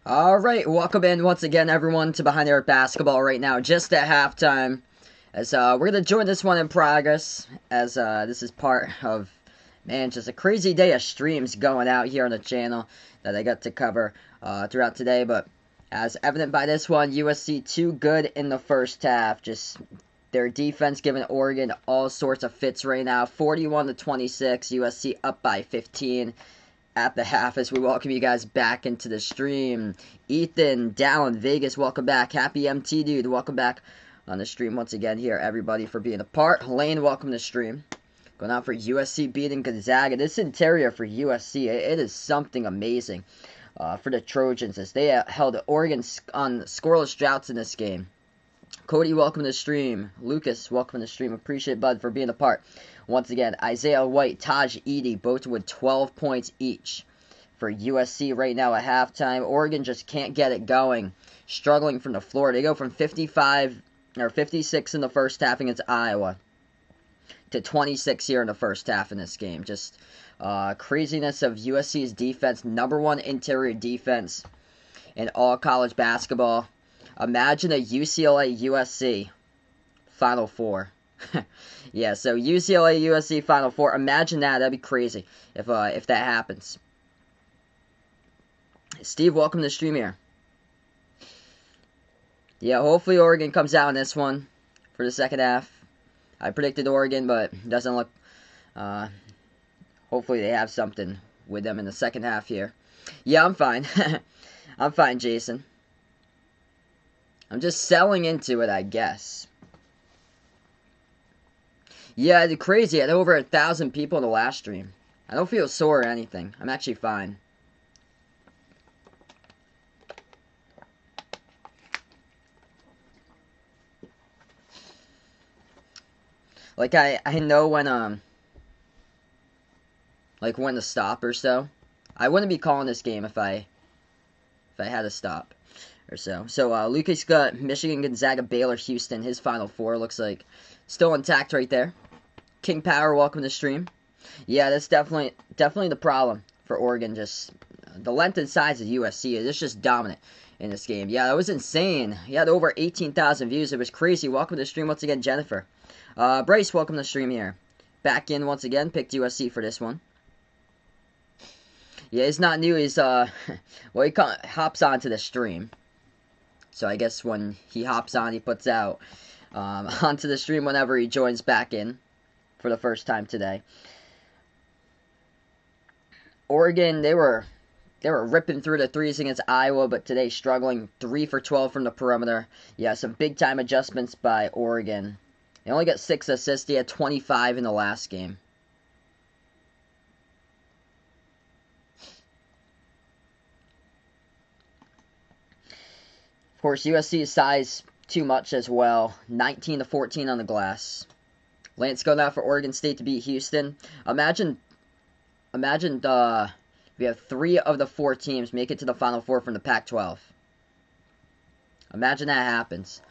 Alright, welcome in once again, everyone, to Behind the Arc Basketball right now, just at halftime. As we're going to join this one in progress, as this is part of, man, just a crazy day of streams going out here on the channel that I got to cover throughout today. But as evident by this one, USC too good in the first half. Just their defense giving Oregon all sorts of fits right now. 41-26, USC up by 15. At the half as we welcome you guys back into the stream. Ethan, Dallin, Vegas, welcome back. Happy MT Dude, welcome back on the stream once again here, everybody, for being a part. Lane, welcome to the stream. Going out for USC beating Gonzaga. This interior for USC, it is something amazing for the Trojans as they held Oregon on scoreless droughts in this game. Cody, welcome to the stream. Lucas, welcome to the stream. Appreciate Bud for being a part. Once again, Isaiah White, Taj Edey, both with 12 points each for USC right now at halftime. Oregon just can't get it going. Struggling from the floor. They go from 56 in the first half against Iowa to 26 here in the first half in this game. Just craziness of USC's defense. #1 interior defense in all college basketball. Imagine a UCLA-USC Final Four. Yeah, so UCLA-USC Final Four. Imagine that. That'd be crazy if that happens. Steve, welcome to the stream here. Yeah, hopefully Oregon comes out in this one for the second half. I predicted Oregon, but it doesn't look... hopefully they have something with them in the second half here. Yeah, I'm fine. I'm fine, Jason. I'm just selling into it, I guess. Yeah, it's crazy. I had over 1,000 people in the last stream. I don't feel sore or anything. I'm actually fine. Like, I know when, like, when to stop or so. I wouldn't be calling this game if I had to stop or so. So, Lucas got Michigan, Gonzaga, Baylor, Houston. His Final Four looks like still intact right there. King Power, welcome to the stream. Yeah, that's definitely the problem for Oregon. Just the length and size of USC is just dominant in this game. Yeah, that was insane. He had over 18,000 views. It was crazy. Welcome to the stream once again, Jennifer. Bryce, welcome to the stream here. Back in once again. Picked USC for this one. Yeah, he's not new. He's well, he hops onto the stream. So I guess when he hops on, he puts out onto the stream whenever he joins back in for the first time today. Oregon, they were ripping through the threes against Iowa, but today struggling. 3 for 12 from the perimeter. Yeah, some big time adjustments by Oregon. They only got 6 assists. They had 25 in the last game. Of course, USC's size too much as well. 19-14 on the glass. Lance going out for Oregon State to beat Houston. Imagine we have 3 of the 4 teams make it to the Final Four from the Pac-12. Imagine that happens.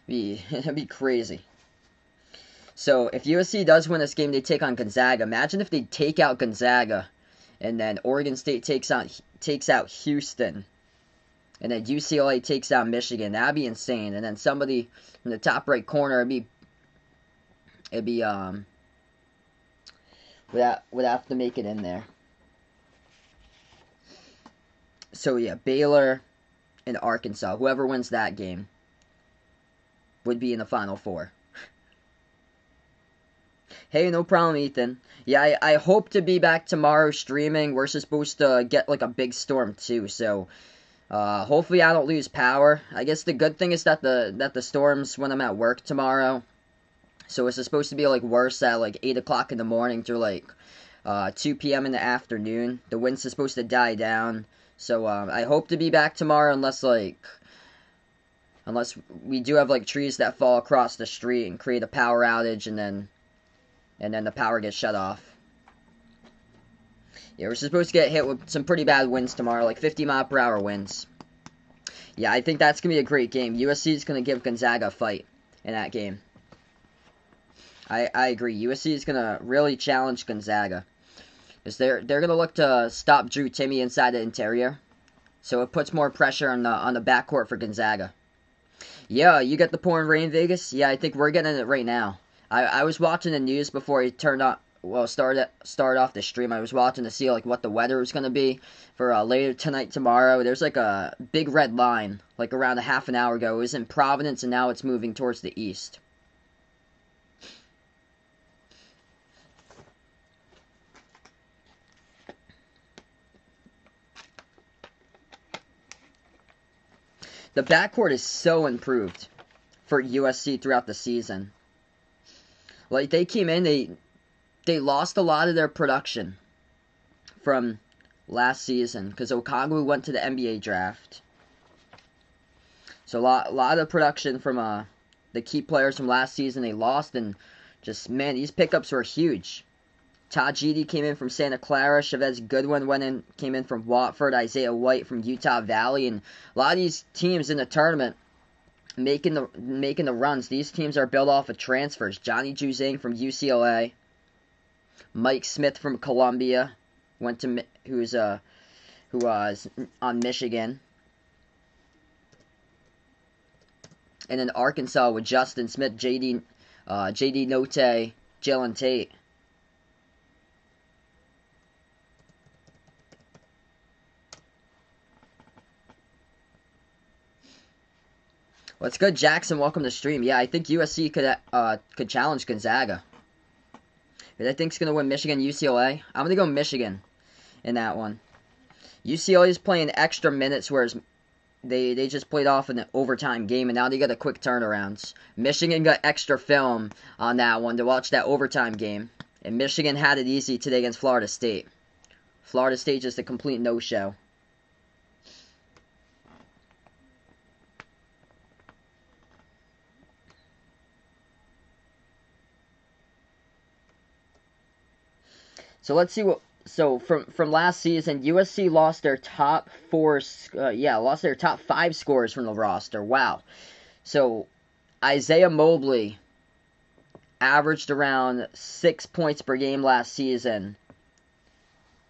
It'd be crazy. So if USC does win this game, they take on Gonzaga. Imagine if they take out Gonzaga, and then Oregon State takes out Houston, and then UCLA takes out Michigan. That'd be insane. And then somebody in the top right corner, it'd be would have to make it in there. So yeah, Baylor and Arkansas, whoever wins that game, would be in the Final Four. Hey, no problem, Ethan. Yeah, I hope to be back tomorrow streaming. We're supposed to get like a big storm too, so hopefully I don't lose power. I guess the good thing is that the storms when I'm at work tomorrow. So it's supposed to be like worse at like 8 o'clock in the morning through like 2 p.m. in the afternoon. The wind's supposed to die down. So I hope to be back tomorrow unless we do have like trees that fall across the street and create a power outage and then the power gets shut off. Yeah, we're supposed to get hit with some pretty bad winds tomorrow, like 50-mile-per-hour winds. Yeah, I think that's going to be a great game. USC is going to give Gonzaga a fight in that game. I agree. USC is going to really challenge Gonzaga. Because they're going to look to stop Drew Timme inside the interior. So it puts more pressure on the backcourt for Gonzaga. Yeah, you get the pouring rain, Vegas? Yeah, I think we're getting it right now. I was watching the news before he turned on. Well, started off the stream. I was watching to see like what the weather was gonna be for later tonight, tomorrow. There's like a big red line, like around a half an hour ago. It was in Providence, and now it's moving towards the east. The backcourt is so improved for USC throughout the season. Like they came in, they lost a lot of their production from last season because Okongwu went to the NBA draft. So a lot of production from the key players from last season they lost, and just man, these pickups were huge. Tajidi came in from Santa Clara. Chavez Goodwin came in from Watford. Isaiah White from Utah Valley, and a lot of these teams in the tournament making the runs. These teams are built off of transfers. Johnny Juzang from UCLA, Mike Smith from Columbia, who was on Michigan, and then Arkansas with Justin Smith, JD Notae, Jalen Tate. What's good, Jackson? Welcome to stream. Yeah, I think USC could challenge Gonzaga. I think it's gonna win Michigan, UCLA. I'm gonna go Michigan in that one. UCLA is playing extra minutes, whereas they just played off an overtime game, and now they got a quick turnarounds. Michigan got extra film on that one to watch that overtime game, and Michigan had it easy today against Florida State. Florida State just a complete no-show. So let's see what. So from last season, USC lost their top lost their top 5 scorers from the roster. Wow. So Isaiah Mobley averaged around 6 points per game last season.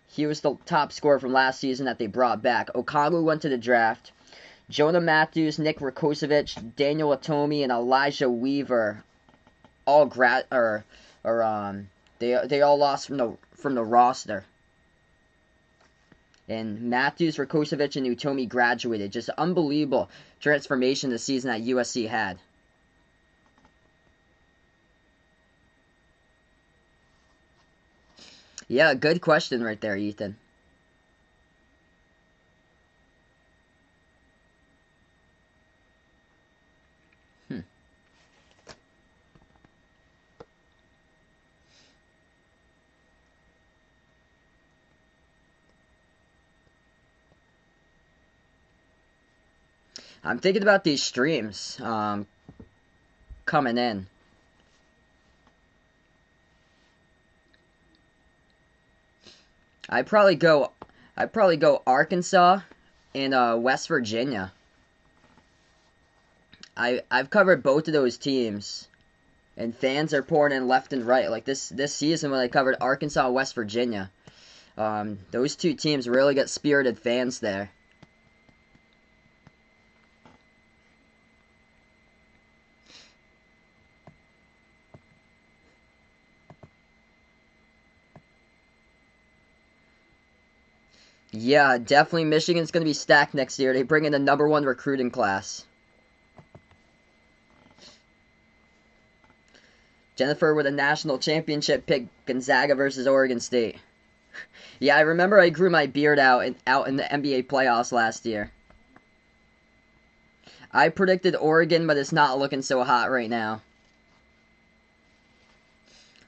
He was the top scorer from last season that they brought back. Okongwu went to the draft. Jonah Matthews, Nick Rakocevic, Daniel Atomi, and Elijah Weaver all they all lost from the roster. And Matthews, Rakocevic, and Utomi graduated. Just unbelievable transformation this season that USC had. Yeah, good question right there, Ethan. I'm thinking about these streams coming in. I'd probably go Arkansas and West Virginia. I've covered both of those teams, and fans are pouring in left and right. Like this season when I covered Arkansas and West Virginia, those two teams really got spirited fans there. Yeah, definitely Michigan's going to be stacked next year. They bring in the #1 recruiting class. Jennifer with a national championship pick, Gonzaga versus Oregon State. Yeah, I remember I grew my beard out in the NBA playoffs last year. I predicted Oregon, but it's not looking so hot right now.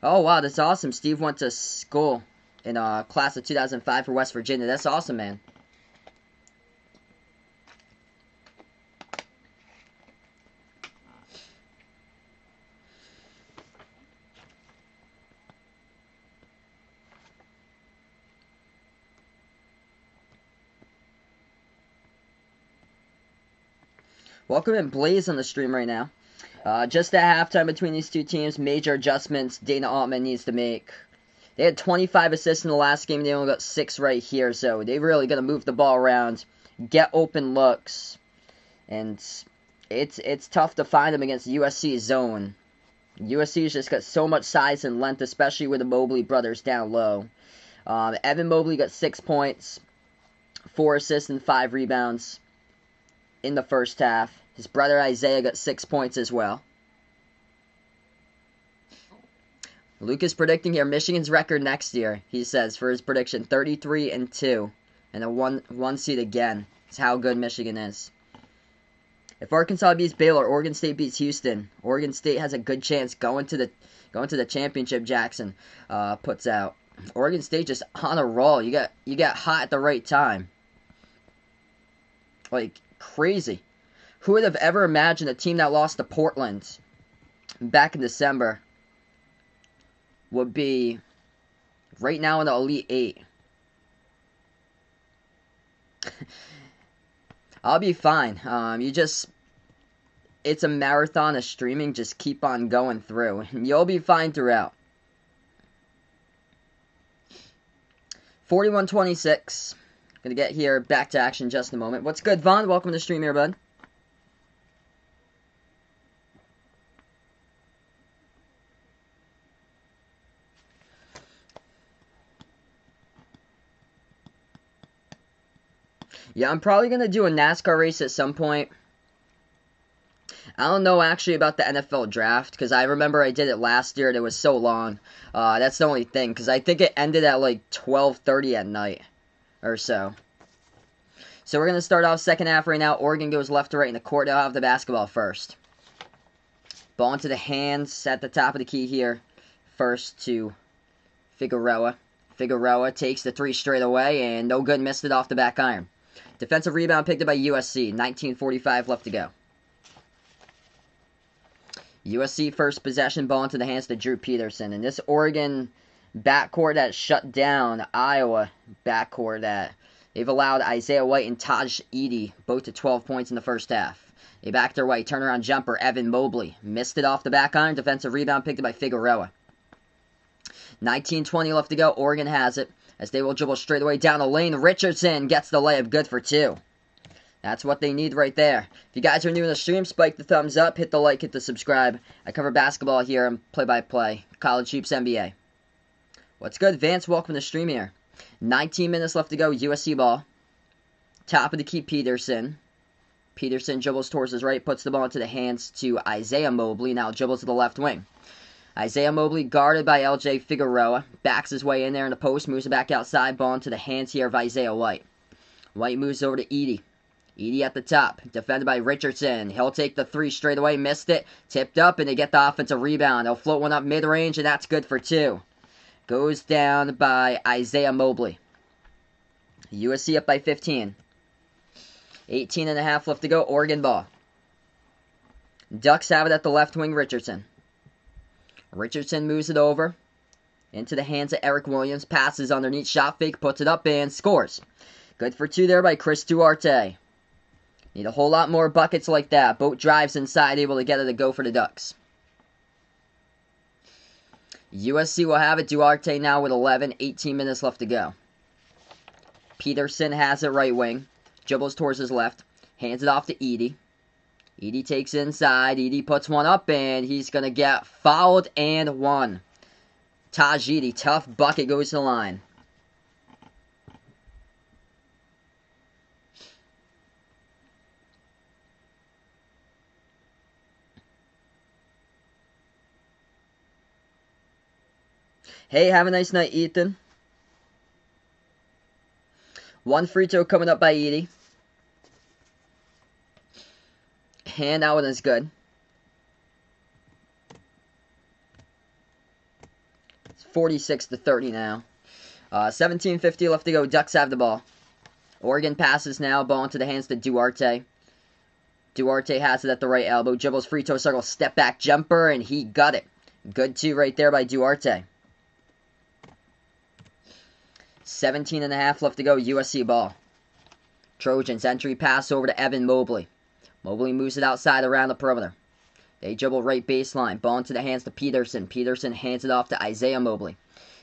Oh, wow, that's awesome. Steve went to school in class of 2005 for West Virginia. That's awesome, man. Welcome in Blaze on the stream right now. Just at halftime between these two teams, major adjustments Dana Altman needs to make. They had 25 assists in the last game. They only got 6 right here, so they really got to move the ball around, get open looks, and it's tough to find them against USC's zone. USC's just got so much size and length, especially with the Mobley brothers down low. Evan Mobley got 6 points, 4 assists, and 5 rebounds in the first half. His brother Isaiah got 6 points as well. Luke is predicting here Michigan's record next year, he says, for his prediction, 33-2, and a one seed again. That's how good Michigan is. If Arkansas beats Baylor, Oregon State beats Houston, Oregon State has a good chance going to the championship. Jackson puts out. Oregon State just on a roll. You got hot at the right time. Like crazy. Who would have ever imagined a team that lost to Portland back in December would be right now in the Elite Eight? I'll be fine. It's a marathon of streaming. Just keep on going through. You'll be fine throughout. 41-26. Gonna get here back to action in just a moment. What's good, Vaughn? Welcome to the stream here, bud. Yeah, I'm probably going to do a NASCAR race at some point. I don't know actually about the NFL draft, because I remember I did it last year and it was so long. That's the only thing, because I think it ended at like 12:30 at night or so. So we're going to start off second half right now. Oregon goes left to right in the court. They'll have the basketball first. Ball into the hands at the top of the key here. First to Figueroa. Figueroa takes the 3 straight away, and no good, missed it off the back iron. Defensive rebound picked up by USC. 19:45 left to go. USC first possession, ball into the hands to Drew Peterson. And this Oregon backcourt that shut down Iowa backcourt that they've allowed Isaiah White and Taj Edey both to 12 points in the first half. They back their way. Turnaround jumper, Evan Mobley. Missed it off the back iron. Defensive rebound picked up by Figueroa. 19:20 left to go. Oregon has it as they will dribble straight away down the lane. Richardson gets the layup, good for 2. That's what they need right there. If you guys are new to the stream, spike the thumbs up, hit the like, hit the subscribe. I cover basketball here and play-by-play. College hoops, NBA. What's good, Vance? Welcome to the stream here. 19 minutes left to go. USC ball. Top of the key, Peterson. Peterson dribbles towards his right, puts the ball into the hands to Isaiah Mobley. Now dribbles to the left wing. Isaiah Mobley guarded by LJ Figueroa. Backs his way in there in the post. Moves it back outside. Ball into the hands here of Isaiah White. White moves over to Edey. Edey at the top. Defended by Richardson. He'll take the 3 straight away. Missed it. Tipped up, and they get the offensive rebound. They'll float one up mid-range, and that's good for 2. Goes down by Isaiah Mobley. USC up by 15. 18.5 left to go. Oregon ball. Ducks have it at the left wing, Richardson. Richardson moves it over into the hands of Eric Williams. Passes underneath, shot fake, puts it up, and scores. Good for 2 there by Chris Duarte. Need a whole lot more buckets like that. Boat drives inside, able to get it to go for the Ducks. USC will have it. Duarte now with 11. 18 minutes left to go. Peterson has it right wing. Dribbles towards his left. Hands it off to Edey. Edey takes inside. Edey puts one up, and he's going to get fouled and 1. Taj Edey, tough bucket, goes to the line. Hey, have a nice night, Ethan. 1 free throw coming up by Edey. And that one is good. It's 46-30 now. 17:50 left to go. Ducks have the ball. Oregon passes now. Ball into the hands to Duarte. Duarte has it at the right elbow. Dribbles free throw circle. Step back jumper. And he got it. Good 2 right there by Duarte. 17.5 left to go. USC ball. Trojans entry pass over to Evan Mobley. Mobley moves it outside around the perimeter. They dribble right baseline. Ball into the hands to Peterson. Peterson hands it off to Isaiah Mobley.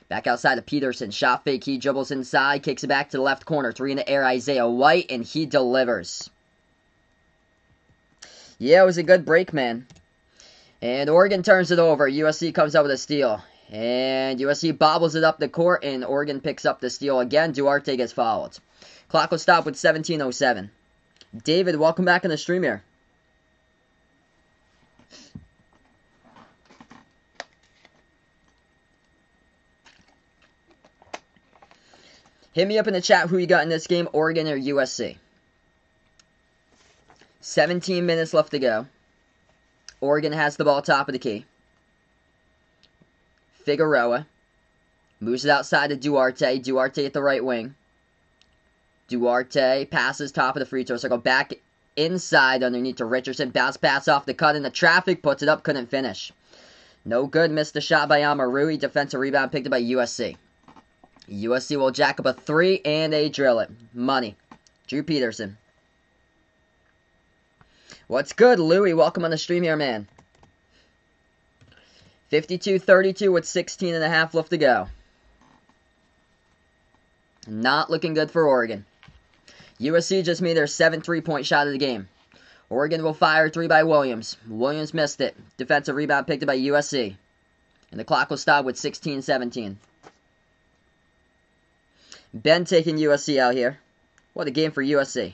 Back outside to Peterson. Shot fake. He dribbles inside. Kicks it back to the left corner. 3 in the air. Isaiah White. And he delivers. Yeah, it was a good break, man. And Oregon turns it over. USC comes out with a steal. And USC bobbles it up the court. And Oregon picks up the steal again. Duarte gets fouled. Clock will stop with 17:07. David, welcome back in the stream here. Hit me up in the chat who you got in this game, Oregon or USC. 17 minutes left to go. Oregon has the ball top of the key. Figueroa moves it outside to Duarte. Duarte at the right wing. Duarte passes top of the free throw circle. Back inside underneath to Richardson. Bounce pass off the cut in the traffic. Puts it up. Couldn't finish. No good. Missed the shot by Amarui. Defensive rebound picked up by USC. USC will jack up a 3 and they drill it. Money. Drew Peterson. What's good, Louie? Welcome on the stream here, man. 52-32 with 16.5 left to go. Not looking good for Oregon. USC just made their 7th three-point shot of the game. Oregon will fire 3 by Williams. Williams missed it. Defensive rebound picked up by USC. And the clock will stop with 16-17. Ben taking USC out here. What a game for USC.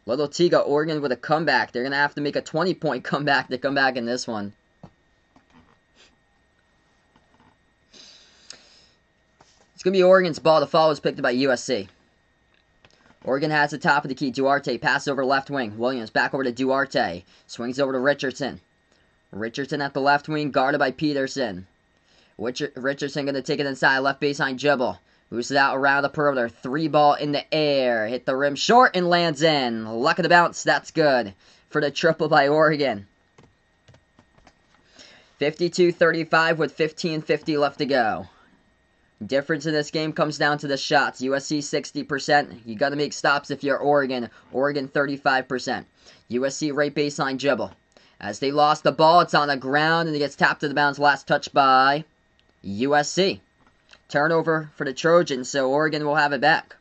Little T got Oregon with a comeback. They're going to have to make a 20-point comeback to come back in this one. It's going to be Oregon's ball. The foul was picked up by USC. Oregon has the top of the key. Duarte passes over left wing. Williams back over to Duarte. Swings over to Richardson. Richardson at the left wing, guarded by Peterson. Richardson going to take it inside. Left baseline dribble. Moves it out around the perimeter. 3 ball in the air. Hit the rim short and lands in. Luck of the bounce. That's good for the triple by Oregon. 52-35 with 15:50 left to go. Difference in this game comes down to the shots. USC 60%. You got to make stops if you're Oregon. Oregon 35%. USC right baseline dribble. As they lost the ball, it's on the ground and it gets tapped to the bounce. Last touch by USC. Turnover for the Trojans, so Oregon will have it back.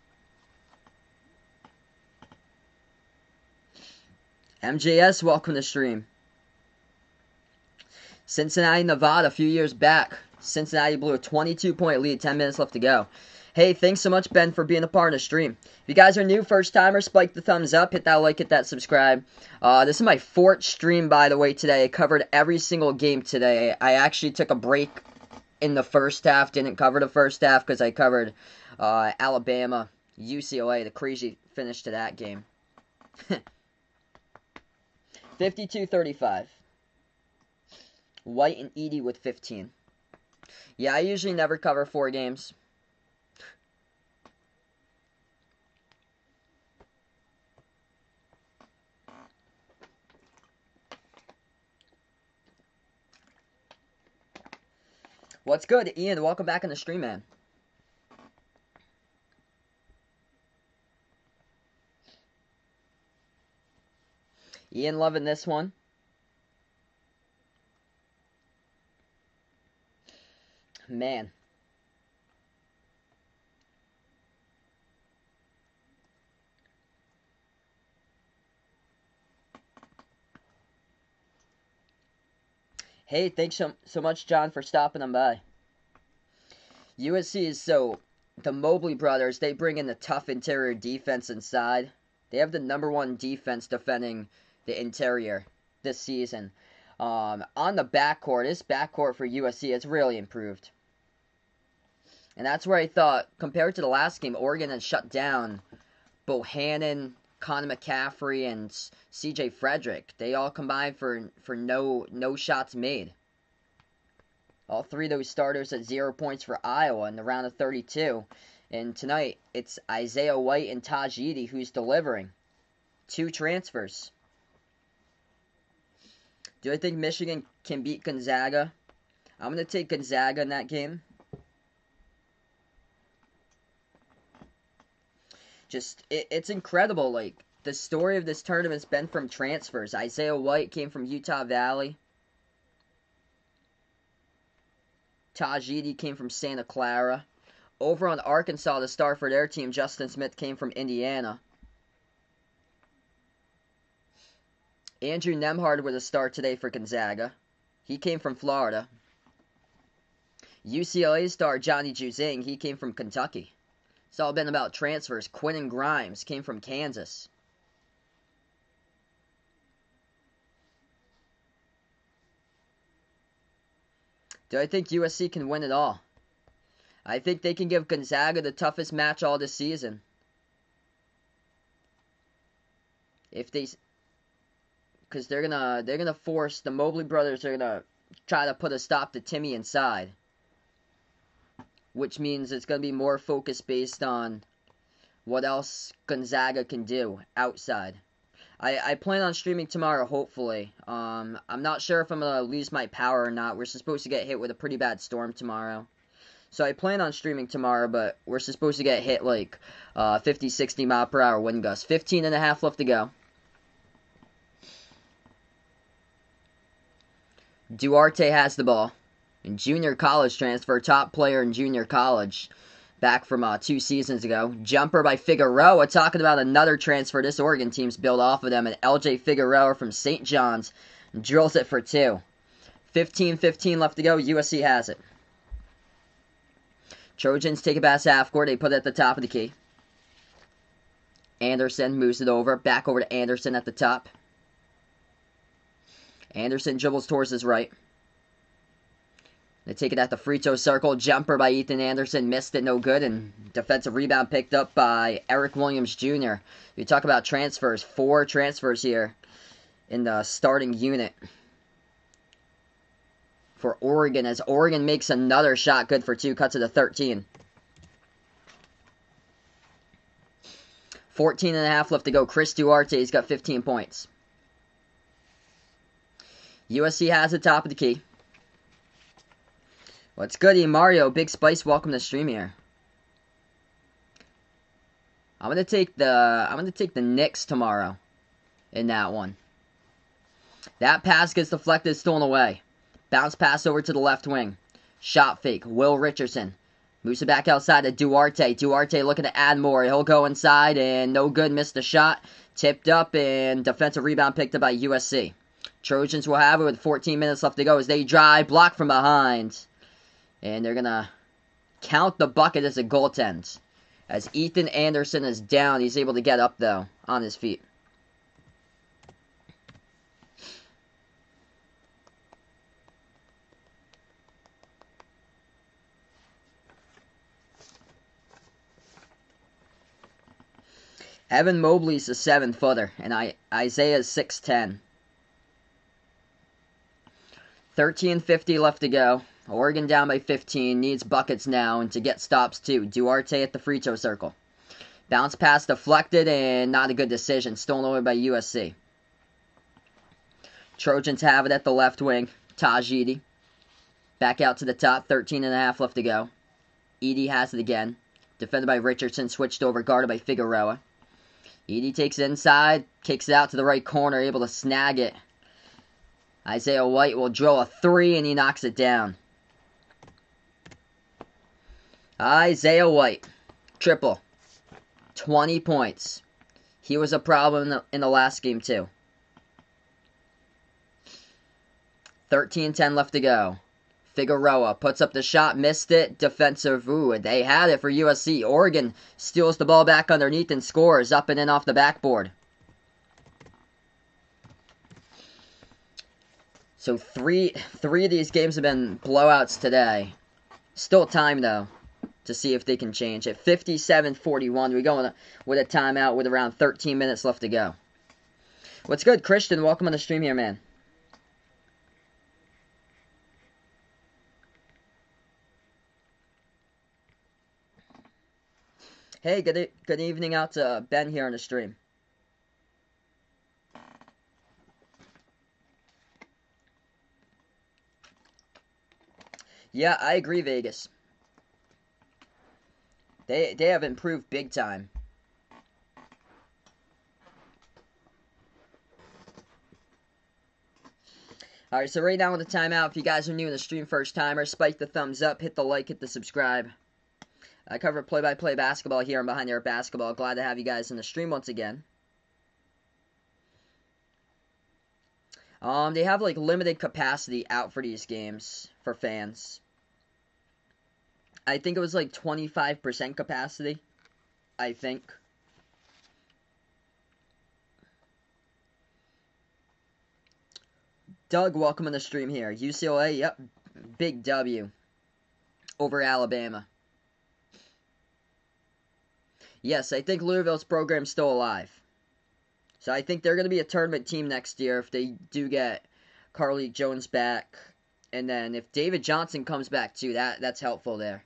MJS, welcome to the stream. Cincinnati, Nevada, a few years back. Cincinnati blew a 22-point lead, 10 minutes left to go. Hey, thanks so much, Ben, for being a part of the stream. If you guys are new, first-timer, spike the thumbs up, hit that like, hit that subscribe. This is my 4th stream, by the way, today. I covered every single game today. I actually took a break in the first half, didn't cover the first half because I covered Alabama, UCLA, the crazy finish to that game. 52-35. White and Edey with 15. Yeah, I usually never cover 4 games. What's good, Ian? Welcome back on the stream, man. Ian loving this one. Man. Hey, thanks so much, John, for stopping them by. USC is the Mobley brothers, they bring in the tough interior defense inside. They have the #1 defense defending the interior this season. On the backcourt, this backcourt for USC, it's really improved. And that's where I thought, compared to the last game, Oregon had shut down Bohannon, Connor McCaffrey, and C.J. Frederick. They all combined for no shots made. All 3 of those starters at 0 points for Iowa in the round of 32. And tonight, it's Isaiah White and Taj Edey who's delivering. 2 transfers. Do I think Michigan can beat Gonzaga? I'm going to take Gonzaga in that game. It's incredible, like, the story of this tournament's been from transfers. Isaiah White came from Utah Valley. Tajidi came from Santa Clara. Over on Arkansas, the star for their team, Justin Smith, came from Indiana. Andrew Nemhard with a start today for Gonzaga. He came from Florida. UCLA star Johnny Juzang, he came from Kentucky. It's all been about transfers. Quentin Grimes came from Kansas. Do I think USC can win it all? I think they can give Gonzaga the toughest match all this season. Because they're gonna force the Mobley brothers. They're gonna try to put a stop to Timmy inside, which means it's gonna be more focused based on what else Gonzaga can do outside. I plan on streaming tomorrow, hopefully. I'm not sure if I'm gonna lose my power or not. We're supposed to get hit with a pretty bad storm tomorrow. So I plan on streaming tomorrow, but we're supposed to get hit like 50, 60 mile per hour wind gusts. 15 and a half left to go. Duarte has the ball. In junior college transfer, top player in junior college. Back from 2 seasons ago. Jumper by Figueroa. Talking about another transfer. This Oregon team's built off of them. And LJ Figueroa from St. John's drills it for 2. 15-15 left to go. USC has it. Trojans take it past half court. They put it at the top of the key. Anderson moves it over. Back over to Anderson at the top. Anderson dribbles towards his right. They take it at the free throw circle. Jumper by Ethan Anderson. Missed it, no good. And defensive rebound picked up by Eric Williams Jr. You talk about transfers. 4 transfers here in the starting unit for Oregon, as Oregon makes another shot. Good for 2. Cuts it to 13. 14 and a half left to go. Chris Duarte's got 15 points. USC has the top of the key. What's goody, Mario? Big Spice, welcome to the stream here. I'm gonna take the Knicks tomorrow in that one. That pass gets deflected, stolen away. Bounce pass over to the left wing. Shot fake. Will Richardson moves it back outside to Duarte. Duarte looking to add more. He'll go inside and no good. Missed the shot. Tipped up and defensive rebound picked up by USC. Trojans will have it with 14 minutes left to go as they drive. Block from behind. And they're going to count the bucket as a goaltend. As Ethan Anderson is down, he's able to get up, though, on his feet. Evan Mobley's a 7-footer, and Isaiah's 6'10". 13:50 left to go. Oregon down by 15, needs buckets now, and to get stops too. Duarte at the free throw circle. Bounce pass deflected, and not a good decision. Stolen away by USC. Trojans have it at the left wing. Tajidi. Back out to the top, 13 and a half left to go. Edey has it again. Defended by Richardson, switched over, guarded by Figueroa. Edey takes it inside, kicks it out to the right corner, able to snag it. Isaiah White will drill a 3, and he knocks it down. Isaiah White, triple, 20 points. He was a problem in the last game, too. 13:10 left to go. Figueroa puts up the shot, missed it. Defensive, they had it for USC. Oregon steals the ball back underneath and scores up and in off the backboard. So three of these games have been blowouts today. Still time, though, to see if they can change it. 57-41. We go with a timeout with around 13 minutes left to go. What's good, Christian? Welcome on the stream here, man. Hey, good evening out to Ben here on the stream. Yeah, I agree, Vegas. They have improved big time. Alright, so right now on the timeout, if you guys are new in the stream, first timer, spike the thumbs up, hit the like, hit the subscribe. I cover play-by-play basketball here on Behind the Arc Basketball. Glad to have you guys in the stream once again. They have like limited capacity out for these games for fans. I think it was like 25% capacity. I think. Doug, welcome in the stream here. UCLA, yep. Big W over Alabama. Yes, I think Louisville's program's still alive. So I think they're going to be a tournament team next year if they do get Carly Jones back. And then if David Johnson comes back too, that's helpful there.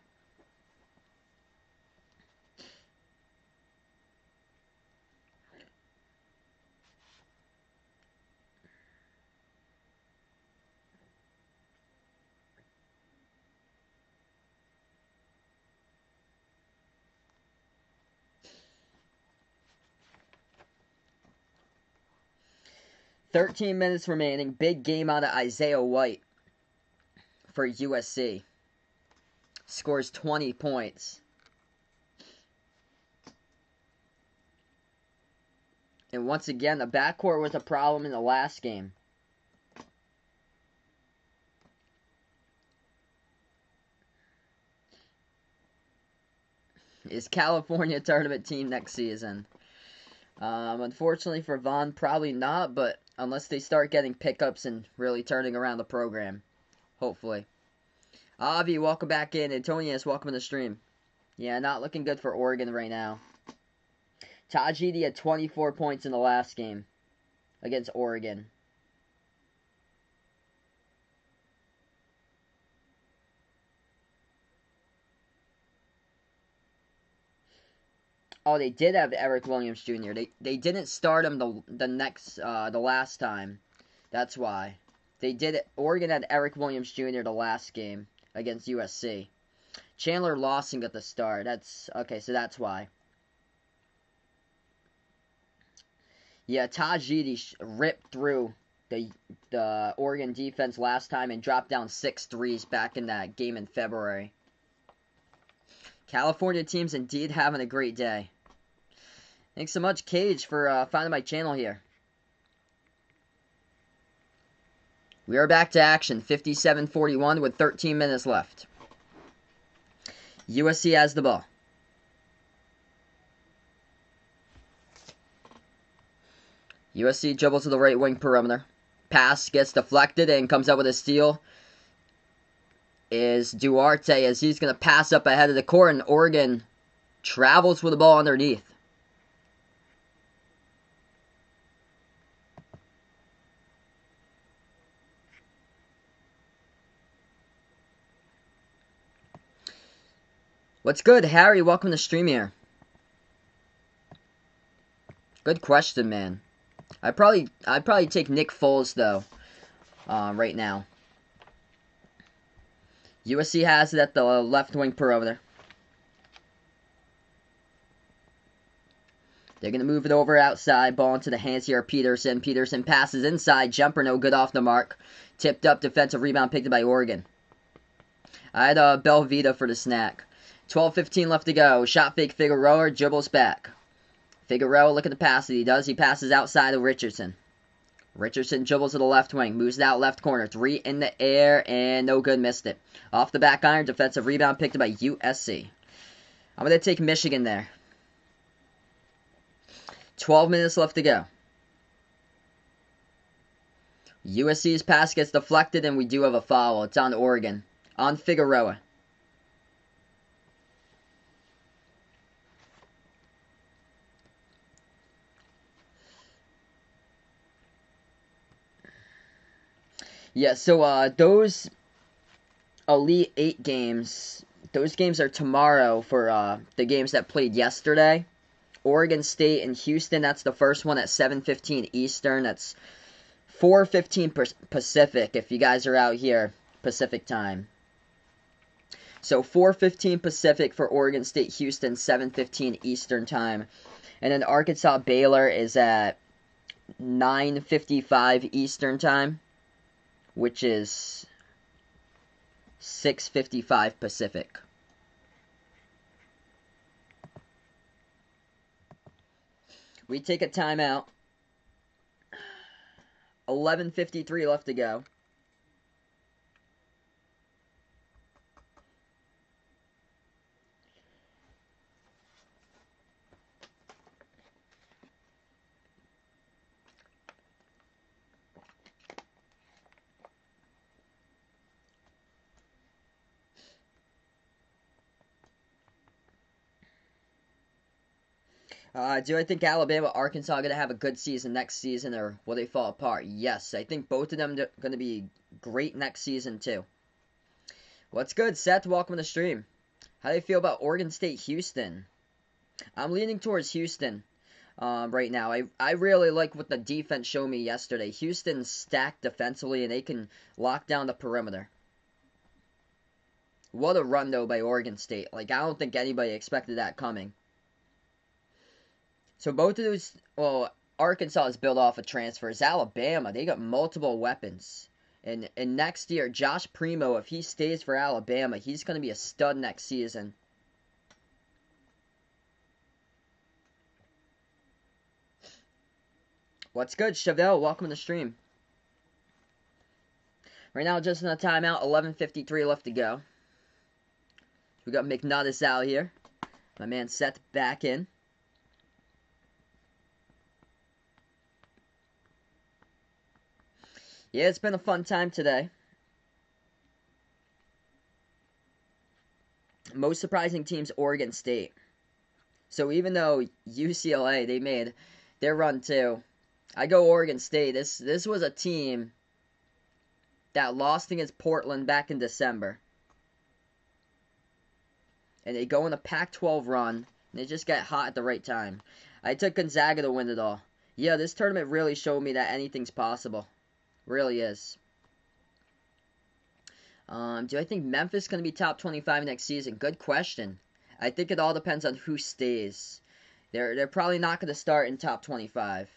"13 minutes remaining. Big game out of Isaiah White for USC. Scores 20 points. And once again, the backcourt was a problem in the last game. Is California tournament team next season? Unfortunately for Vaughn, probably not, but unless they start getting pickups and really turning around the program. Hopefully. Avi, welcome back in. Antonius, welcome to the stream. Yeah, not looking good for Oregon right now. Tajidi had 24 points in the last game against Oregon. Oh, they did have Eric Williams Jr. They didn't start him the last time. That's why. Oregon had Eric Williams Jr. the last game against USC. Chandler Lawson got the start. Okay, so that's why. Yeah, Tajidi ripped through the Oregon defense last time and dropped down 6 threes back in that game in February. California team's indeed having a great day. Thanks so much, Cage, for finding my channel here. We are back to action. 57-41 with 13 minutes left. USC has the ball. USC dribbles to the right wing perimeter. Pass gets deflected and comes out with a steal. Is Duarte, as he's going to pass up ahead of the court, and Oregon travels with the ball underneath. What's good, Harry? Welcome to the stream here. Good question, man. I'd probably take Nick Foles though, right now. USC has it at the left wing perimeter. They're going to move it over outside. Ball into the hands here of Peterson. Peterson passes inside. Jumper no good off the mark. Tipped up. Defensive rebound picked up by Oregon. I had Belvita for the snack. 12:15 left to go. Shot fake Figueroa. Dribbles back. Figueroa, look at the pass that he does. He passes outside of Richardson. Richardson dribbles to the left wing. Moves it out left corner. 3 in the air. And no good. Missed it. Off the back iron. Defensive rebound picked up by USC. I'm going to take Michigan there. 12 minutes left to go. USC's pass gets deflected, and we do have a foul. It's on Oregon. On Figueroa. Yeah, so those Elite 8 games, those games are tomorrow for the games that played yesterday. Oregon State and Houston, that's the first one at 7:15 Eastern. That's 4:15 Pacific if you guys are out here, Pacific time. So 4:15 Pacific for Oregon State, Houston, 7:15 Eastern time. And then Arkansas Baylor is at 9:55 Eastern time. which is 6:55 Pacific. We take a timeout. 11:53 left to go. Do I think Alabama, Arkansas are going to have a good season next season, or will they fall apart? Yes, I think both of them are going to be great next season, too. What's good, Seth? Welcome to the stream. How do you feel about Oregon State, Houston? I'm leaning towards Houston right now. I really like what the defense showed me yesterday. Houston's stacked defensively, and they can lock down the perimeter. What a run, though, by Oregon State. Like, I don't think anybody expected that coming. So both of those, well, Arkansas is built off of transfers. Alabama, they got multiple weapons. And next year, Josh Primo, if he stays for Alabama, he's going to be a stud next season. What's good, Chevelle? Welcome to the stream. Right now, just in a timeout, 11:53 left to go. We got McNutt out here. My man Seth back in. Yeah, it's been a fun time today. Most surprising team's Oregon State. So even though UCLA, they made their run too, I go Oregon State. This was a team that lost against Portland back in December. And they go on a Pac-12 run, and they just got hot at the right time. I took Gonzaga to win it all. Yeah, this tournament really showed me that anything's possible. Really is. Do I think Memphis is going to be top 25 next season? Good question. I think it all depends on who stays. They're probably not going to start in top 25.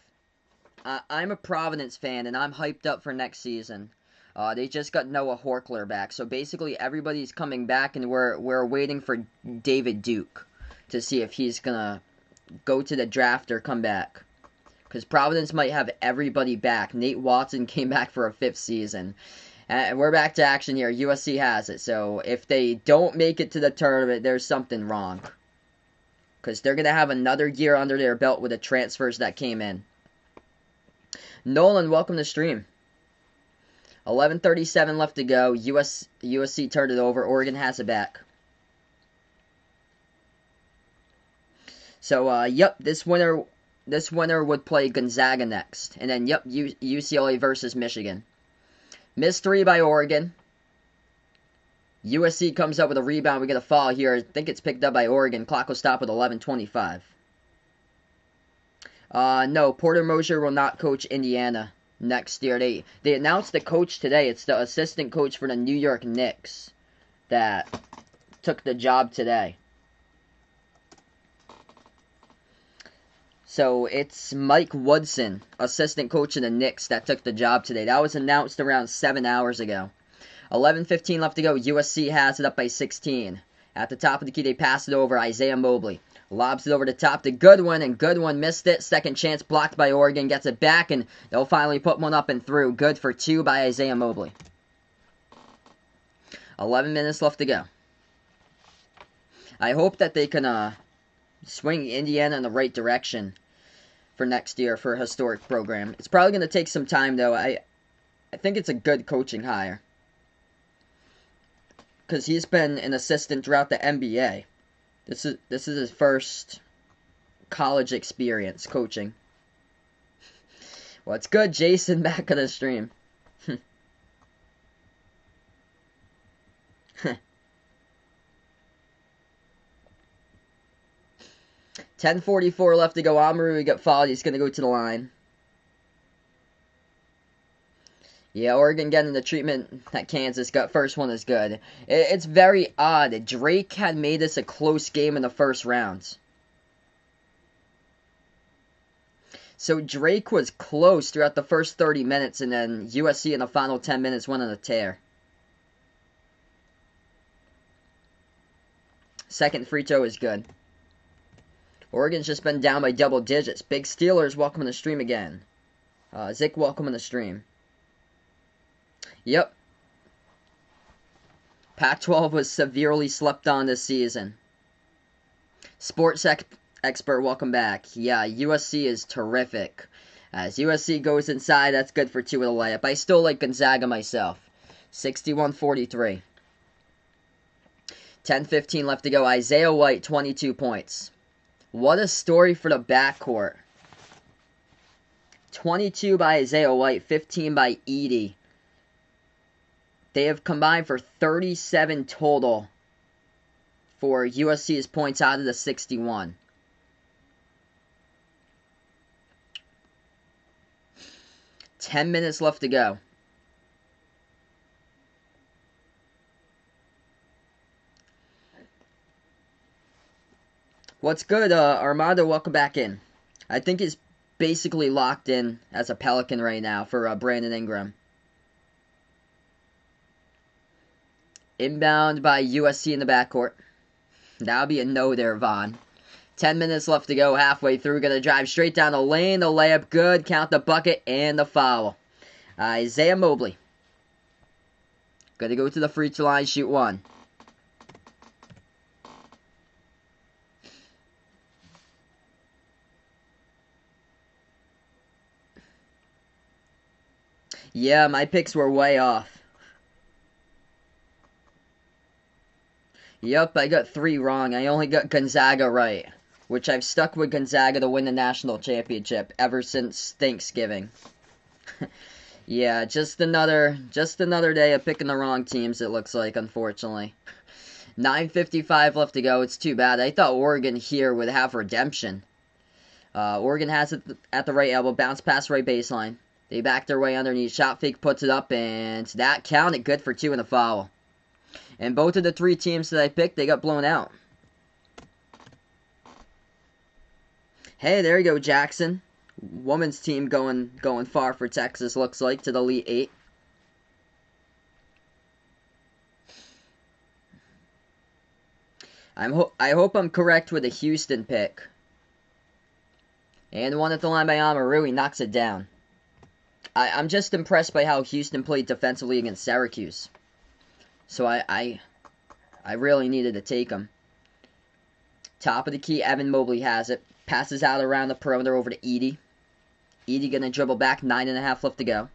I'm a Providence fan, and I'm hyped up for next season. They just got Noah Horchler back, so basically everybody's coming back, and we're waiting for David Duke to see if he's going to go to the draft or come back. Because Providence might have everybody back. Nate Watson came back for a 5th season. And we're back to action here. USC has it. So if they don't make it to the tournament, there's something wrong. Because they're going to have another year under their belt with the transfers that came in. Nolan, welcome to the stream. 11:37 left to go. USC turned it over. Oregon has it back. So, yep, this winner would play Gonzaga next. And then, yep, UCLA versus Michigan. Missed 3 by Oregon. USC comes up with a rebound. We get a foul here. I think it's picked up by Oregon. Clock will stop with 11:25. No, Porter Moser will not coach Indiana next year. They announced the coach today. It's the assistant coach for the New York Knicks that took the job today. So it's Mike Woodson, assistant coach of the Knicks, that took the job today. That was announced around 7 hours ago. 11:15 left to go. USC has it up by 16. At the top of the key, they pass it over. Isaiah Mobley lobs it over the top to Goodwin, and Goodwin missed it. Second chance blocked by Oregon. Gets it back, and they'll finally put one up and through. Good for 2 by Isaiah Mobley. 11 minutes left to go. I hope that they can swing Indiana in the right direction for next year for a historic program. It's probably going to take some time, though. I think it's a good coaching hire. Because he's been an assistant throughout the NBA. This is his first college experience coaching. Well, it's good. Jason back on the stream. 10:44 left to go. Amaru got fouled. He's going to go to the line. Yeah, Oregon getting the treatment that Kansas got. First one is good. It's very odd. Drake had made this a close game in the first round. So Drake was close throughout the first 30 minutes, and then USC in the final 10 minutes went on a tear. Second free throw is good. Oregon's just been down by double digits. Big Steelers, welcome in the stream again. Zick, welcome in the stream. Yep. Pac-12 was severely slept on this season. Sports expert, welcome back. Yeah, USC is terrific. As USC goes inside, that's good for 2 with a layup. I still like Gonzaga myself. 61-43. 10:15 left to go. Isaiah White, 22 points. What a story for the backcourt. 22 by Isaiah White, 15 by Edey. They have combined for 37 total for USC's points out of the 61. Ten minutes left to go. What's good, Armando? Welcome back in. I think he's basically locked in as a Pelican right now for Brandon Ingram. Inbound by USC in the backcourt. That'll be a no there, Vaughn. 10 minutes left to go, halfway through. Gonna drive straight down the lane. The layup good. Count the bucket and the foul. Isaiah Mobley. Gonna go to the free throw line, shoot one. Yeah, my picks were way off. Yup, I got 3 wrong. I only got Gonzaga right, which I've stuck with Gonzaga to win the national championship ever since Thanksgiving. Yeah, just another day of picking the wrong teams, it looks like, unfortunately. 9:55 left to go. It's too bad. I thought Oregon here would have redemption. Oregon has it at the right elbow. Bounce pass right baseline. They back their way underneath. Shot fake puts it up, and that counted good for 2 and a foul. And both of the 3 teams that I picked, they got blown out. Hey, there you go, Jackson. Women's team going far for Texas, looks like, to the Elite 8. I hope I'm correct with the Houston pick. And one at the line by Amaru, he knocks it down. I'm just impressed by how Houston played defensively against Syracuse. So I really needed to take him. Top of the key, Evan Mobley has it. Passes out around the perimeter over to Edey. Edey gonna dribble back, 9.5 left to go.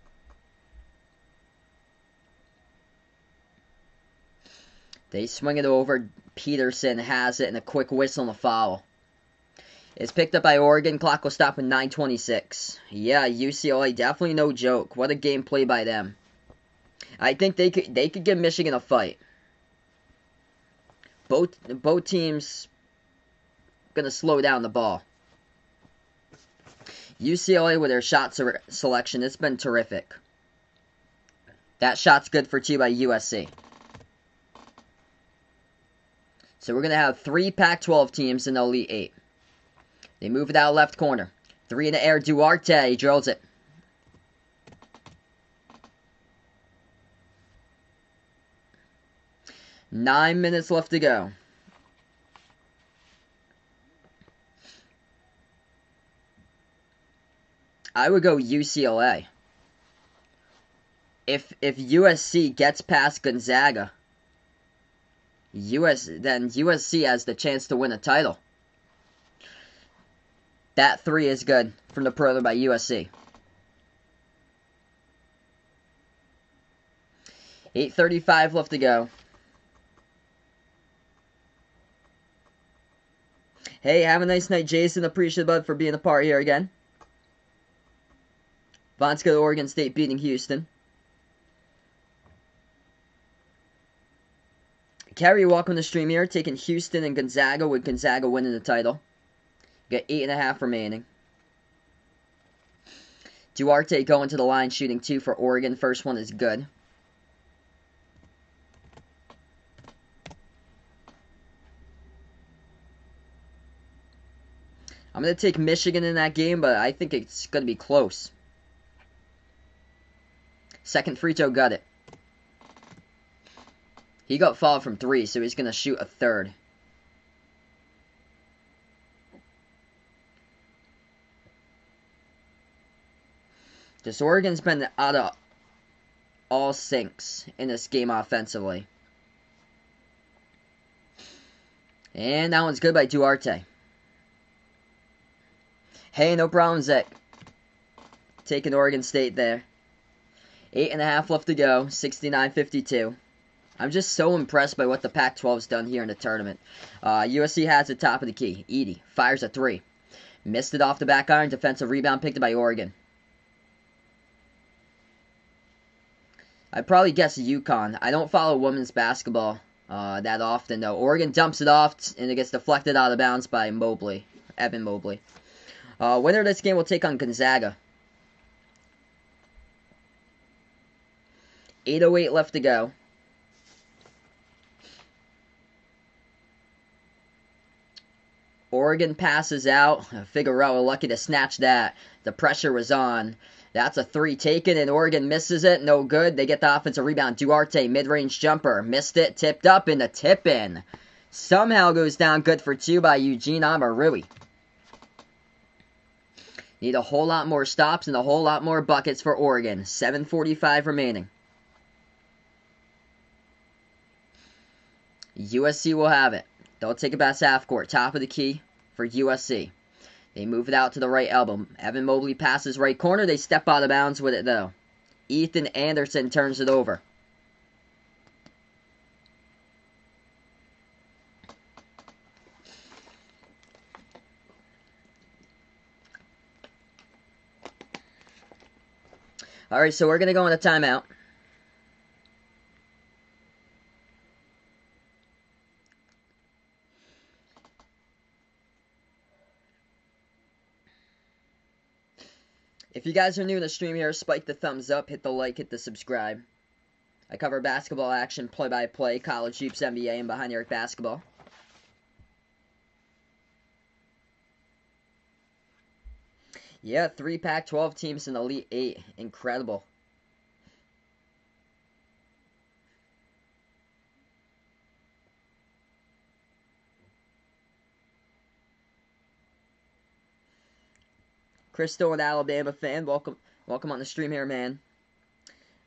They swing it over. Peterson has it, and a quick whistle and a foul. It's picked up by Oregon. Clock will stop at 9:26. Yeah, UCLA, definitely no joke. What a game play by them. I think they could give Michigan a fight. Both teams gonna slow down the ball. UCLA with their shot selection, it's been terrific. That shot's good for 2 by USC. So we're gonna have 3 Pac-12 teams in the Elite 8. They move it out left corner. 3 in the air. Duarte drills it. Nine minutes left to go. I would go UCLA. If USC gets past Gonzaga, then USC has the chance to win a title. That 3 is good from the perimeter by USC. 8:35 left to go. Hey, have a nice night, Jason. Appreciate bud for being a part here again. Vaughn's got Oregon State beating Houston. Kerry, welcome to the stream here. Taking Houston and Gonzaga, with Gonzaga winning the title. Got 8.5 remaining. Duarte going to the line, shooting 2 for Oregon. First one is good. I'm going to take Michigan in that game, but I think it's going to be close. Second free throw, got it. He got fouled from 3, so he's going to shoot a third. This Oregon's been out of all sinks in this game offensively. And that one's good by Duarte. Hey, no problem, Zach. Taking Oregon State there. 8.5 left to go. 69-52. I'm just so impressed by what the Pac-12's done here in the tournament. USC has the top of the key. Edey fires a 3. Missed it off the back iron. Defensive rebound picked up by Oregon. I'd probably guess UConn. I don't follow women's basketball that often, though. Oregon dumps it off, and it gets deflected out of bounds by Mobley. Evan Mobley. Winner of this game will take on Gonzaga. 8:08 left to go. Oregon passes out. Figueroa lucky to snatch that. The pressure was on. That's a 3 taken, and Oregon misses it. No good. They get the offensive rebound. Duarte, mid-range jumper. Missed it. Tipped up, and the tip-in somehow goes down. Good for 2 by Eugene Amarui. Need a whole lot more stops and a whole lot more buckets for Oregon. 7:45 remaining. USC will have it. They'll take it past half court. Top of the key for USC. They move it out to the right elbow. Evan Mobley passes right corner. They step out of bounds with it, though. Ethan Anderson turns it over. All right, so we're going to go on a timeout. If you guys are new to the stream here, spike the thumbs up, hit the like, hit the subscribe. I cover basketball action, play-by-play, college hoops, NBA, and behind the arc basketball. Yeah, 3 Pac-12 teams in the Elite 8. Incredible. Crystal, an Alabama fan. Welcome on the stream here, man.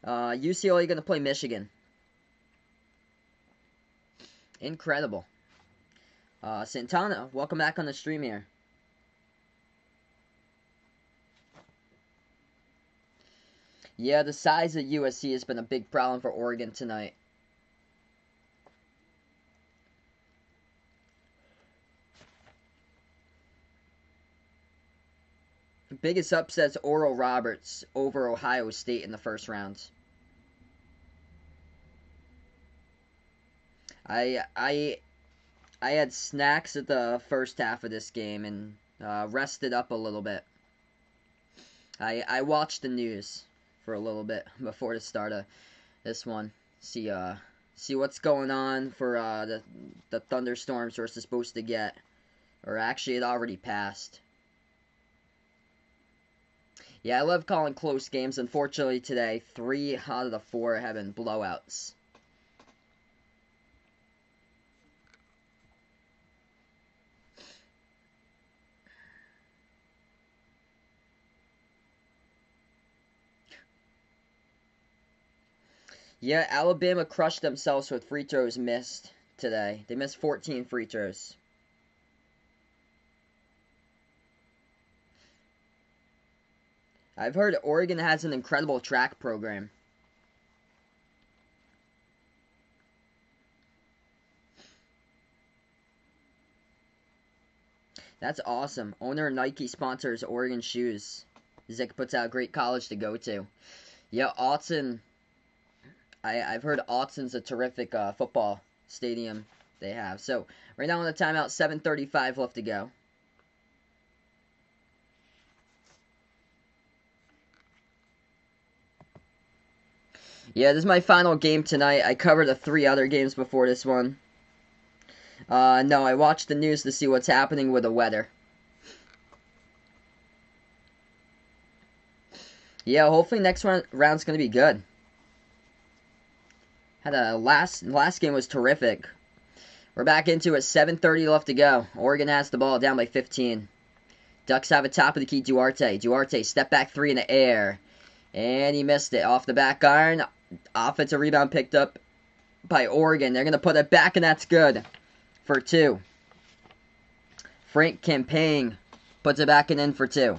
UCLA going to play Michigan. Incredible. Santana, welcome back on the stream here. Yeah, the size of USC has been a big problem for Oregon tonight. Biggest upsets, Oral Roberts over Ohio State in the first round. I had snacks at the first half of this game and rested up a little bit. I watched the news for a little bit before the start of this one. See what's going on for the thunderstorms we're supposed to get. Or actually, it already passed. Yeah, I love calling close games. Unfortunately, today, 3 out of the 4 have been blowouts. Yeah, Alabama crushed themselves with free throws missed today. They missed 14 free throws. I've heard Oregon has an incredible track program. That's awesome. Owner Nike sponsors Oregon shoes. Zick puts out a great college to go to. Yeah, Autzen. I've heard Autzen's a terrific football stadium they have. So, right now on the timeout, 7:35 left to go. Yeah, this is my final game tonight. I covered the 3 other games before this one. No, I watched the news to see what's happening with the weather. Yeah, hopefully next round's going to be good. Had a last game was terrific. We're back into it. 7:30 left to go. Oregon has the ball down by 15. Ducks have a top of the key. Duarte. Duarte step back three in the air, and he missed it off the back iron. Offensive rebound picked up by Oregon. They're going to put it back, and that's good for 2. Frank Campaign puts it back and in for 2.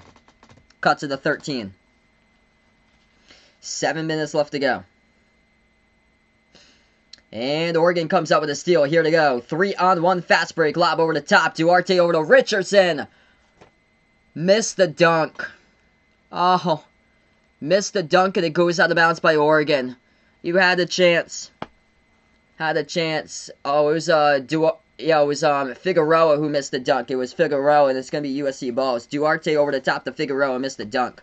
Cuts it to 13. 7 minutes left to go. And Oregon comes up with a steal. Here to go. 3-on-1 fast break. Lob over the top. Duarte over to Richardson. Missed the dunk. Oh. Missed the dunk, and it goes out of bounds by Oregon. You had a chance. Had a chance. Oh, it was Figueroa who missed the dunk. It was Figueroa, and it's going to be USC balls. Duarte over the top to Figueroa, missed the dunk.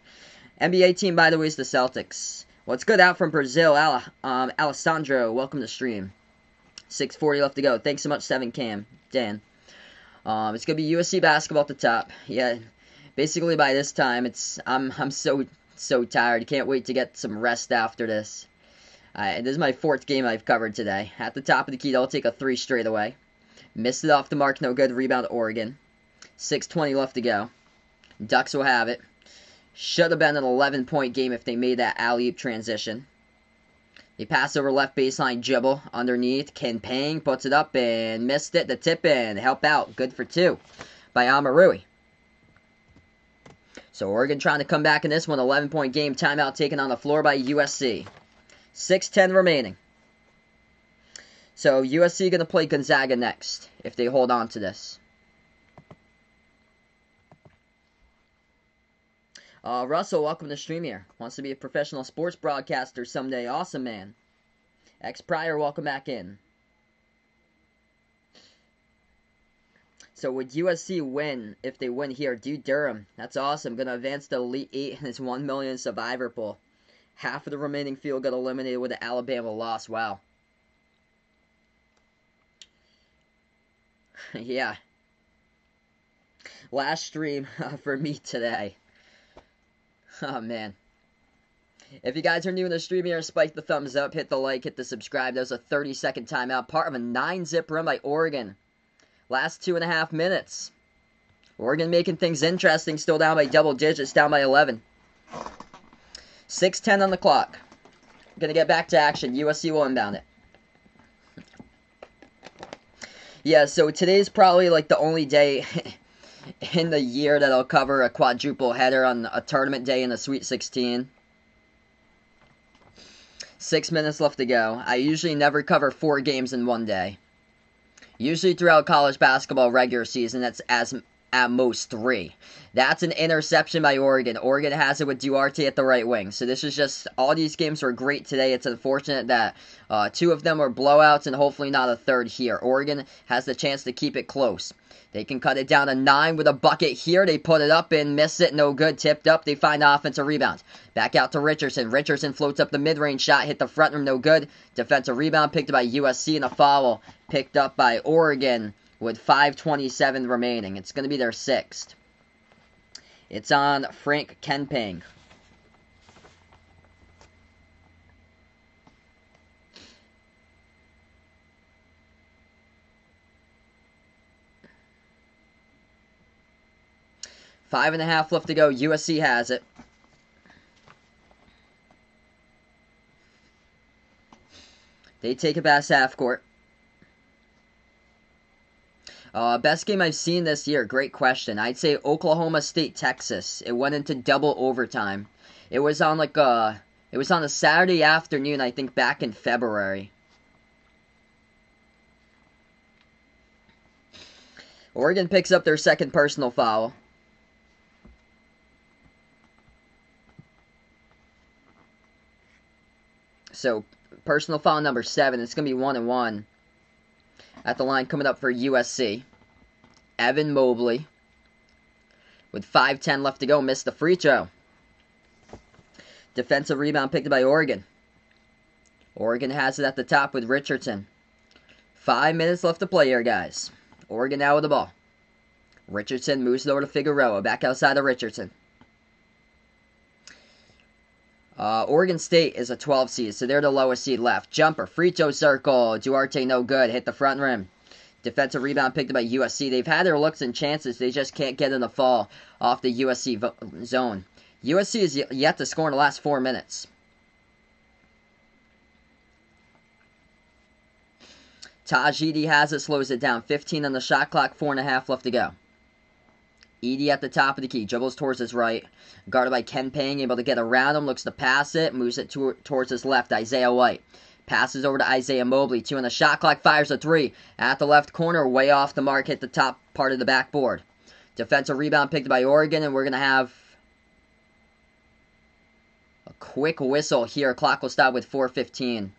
NBA team, by the way, is the Celtics. What's good out from Brazil? Alessandro, welcome to stream. 6:40 left to go. Thanks so much, 7cam. Dan. It's going to be USC basketball at the top. Yeah, basically by this time, I'm so tired. Can't wait to get some rest after this. This is my 4th game I've covered today. At the top of the key, they'll take a 3 straight away. Missed it off the mark, no good. Rebound, Oregon. 6:20 left to go. Ducks will have it. Should have been an 11-point game if they made that alley-oop transition. They pass over left baseline, dribble underneath. Ken Pang puts it up and missed it. The tip in, help out, good for 2 by Amarui. So Oregon trying to come back in this one. 11-point game. Timeout taken on the floor by USC. 6:10 remaining. So USC going to play Gonzaga next if they hold on to this. Russell, welcome to stream here. Wants to be a professional sports broadcaster someday. Awesome, man. X Pryor, welcome back in. So would USC win if they win here? Dude, Durham. That's awesome. Going to advance to Elite 8 in his 1 million survivor pool. Half of the remaining field got eliminated with the Alabama loss. Wow. Yeah. Last stream for me today. Oh, man. If you guys are new in the stream here, spike the thumbs up, hit the like, hit the subscribe. That was a 30-second timeout. Part of a 9-zip run by Oregon. Last 2.5 minutes. Oregon making things interesting. Still down by double digits, down by 11. 6:10 on the clock. Gonna get back to action. USC will inbound it. Yeah, so today's probably like the only day in the year that I'll cover a quadruple header on a tournament day in the Sweet 16. 6 minutes left to go. I usually never cover 4 games in one day. Usually throughout college basketball regular season, that's at most 3. That's an interception by Oregon. Oregon has it with Duarte at the right wing. So this is just, all these games were great today. It's unfortunate that 2 of them were blowouts and hopefully not a third here. Oregon has the chance to keep it close. They can cut it down to 9 with a bucket here. They put it up and miss it. No good. Tipped up. They find the offensive rebound. Back out to Richardson. Richardson floats up the mid-range shot. Hit the front rim. No good. Defensive rebound picked up by USC and a foul picked up by Oregon with 5:27 remaining. It's going to be their 6th. It's on Frank Kenping. Five and a half left to go. USC has it. They take it past half court. Best game I've seen this year. Great question. I'd say Oklahoma State, Texas. It went into double overtime. It was on it was on a Saturday afternoon, I think back in February. Oregon picks up their 2nd personal foul. So, personal foul number 7. It's going to be 1-1. At the line coming up for USC. Evan Mobley. With 5:10 left to go. Missed the free throw. Defensive rebound picked up by Oregon. Oregon has it at the top with Richardson. 5 minutes left to play here, guys. Oregon now with the ball. Richardson moves it over to Figueroa. Back outside of Richardson. Oregon State is a 12 seed, so they're the lowest seed left. Jumper, free throw circle. Duarte no good. Hit the front rim. Defensive rebound picked up by USC. They've had their looks and chances. They just can't get in the fall off the USC zone. USC is yet to score in the last 4 minutes. Taj Edey has it, slows it down. 15 on the shot clock, 4.5 left to go. Edey at the top of the key, dribbles towards his right. Guarded by Ken Payne, able to get around him, looks to pass it, moves it towards his left, Isaiah White. Passes over to Isaiah Mobley, 2 on the shot clock, fires a 3. At the left corner, way off the mark, hit the top part of the backboard. Defensive rebound picked by Oregon, and we're going to have a quick whistle here. Clock will stop with 4:15.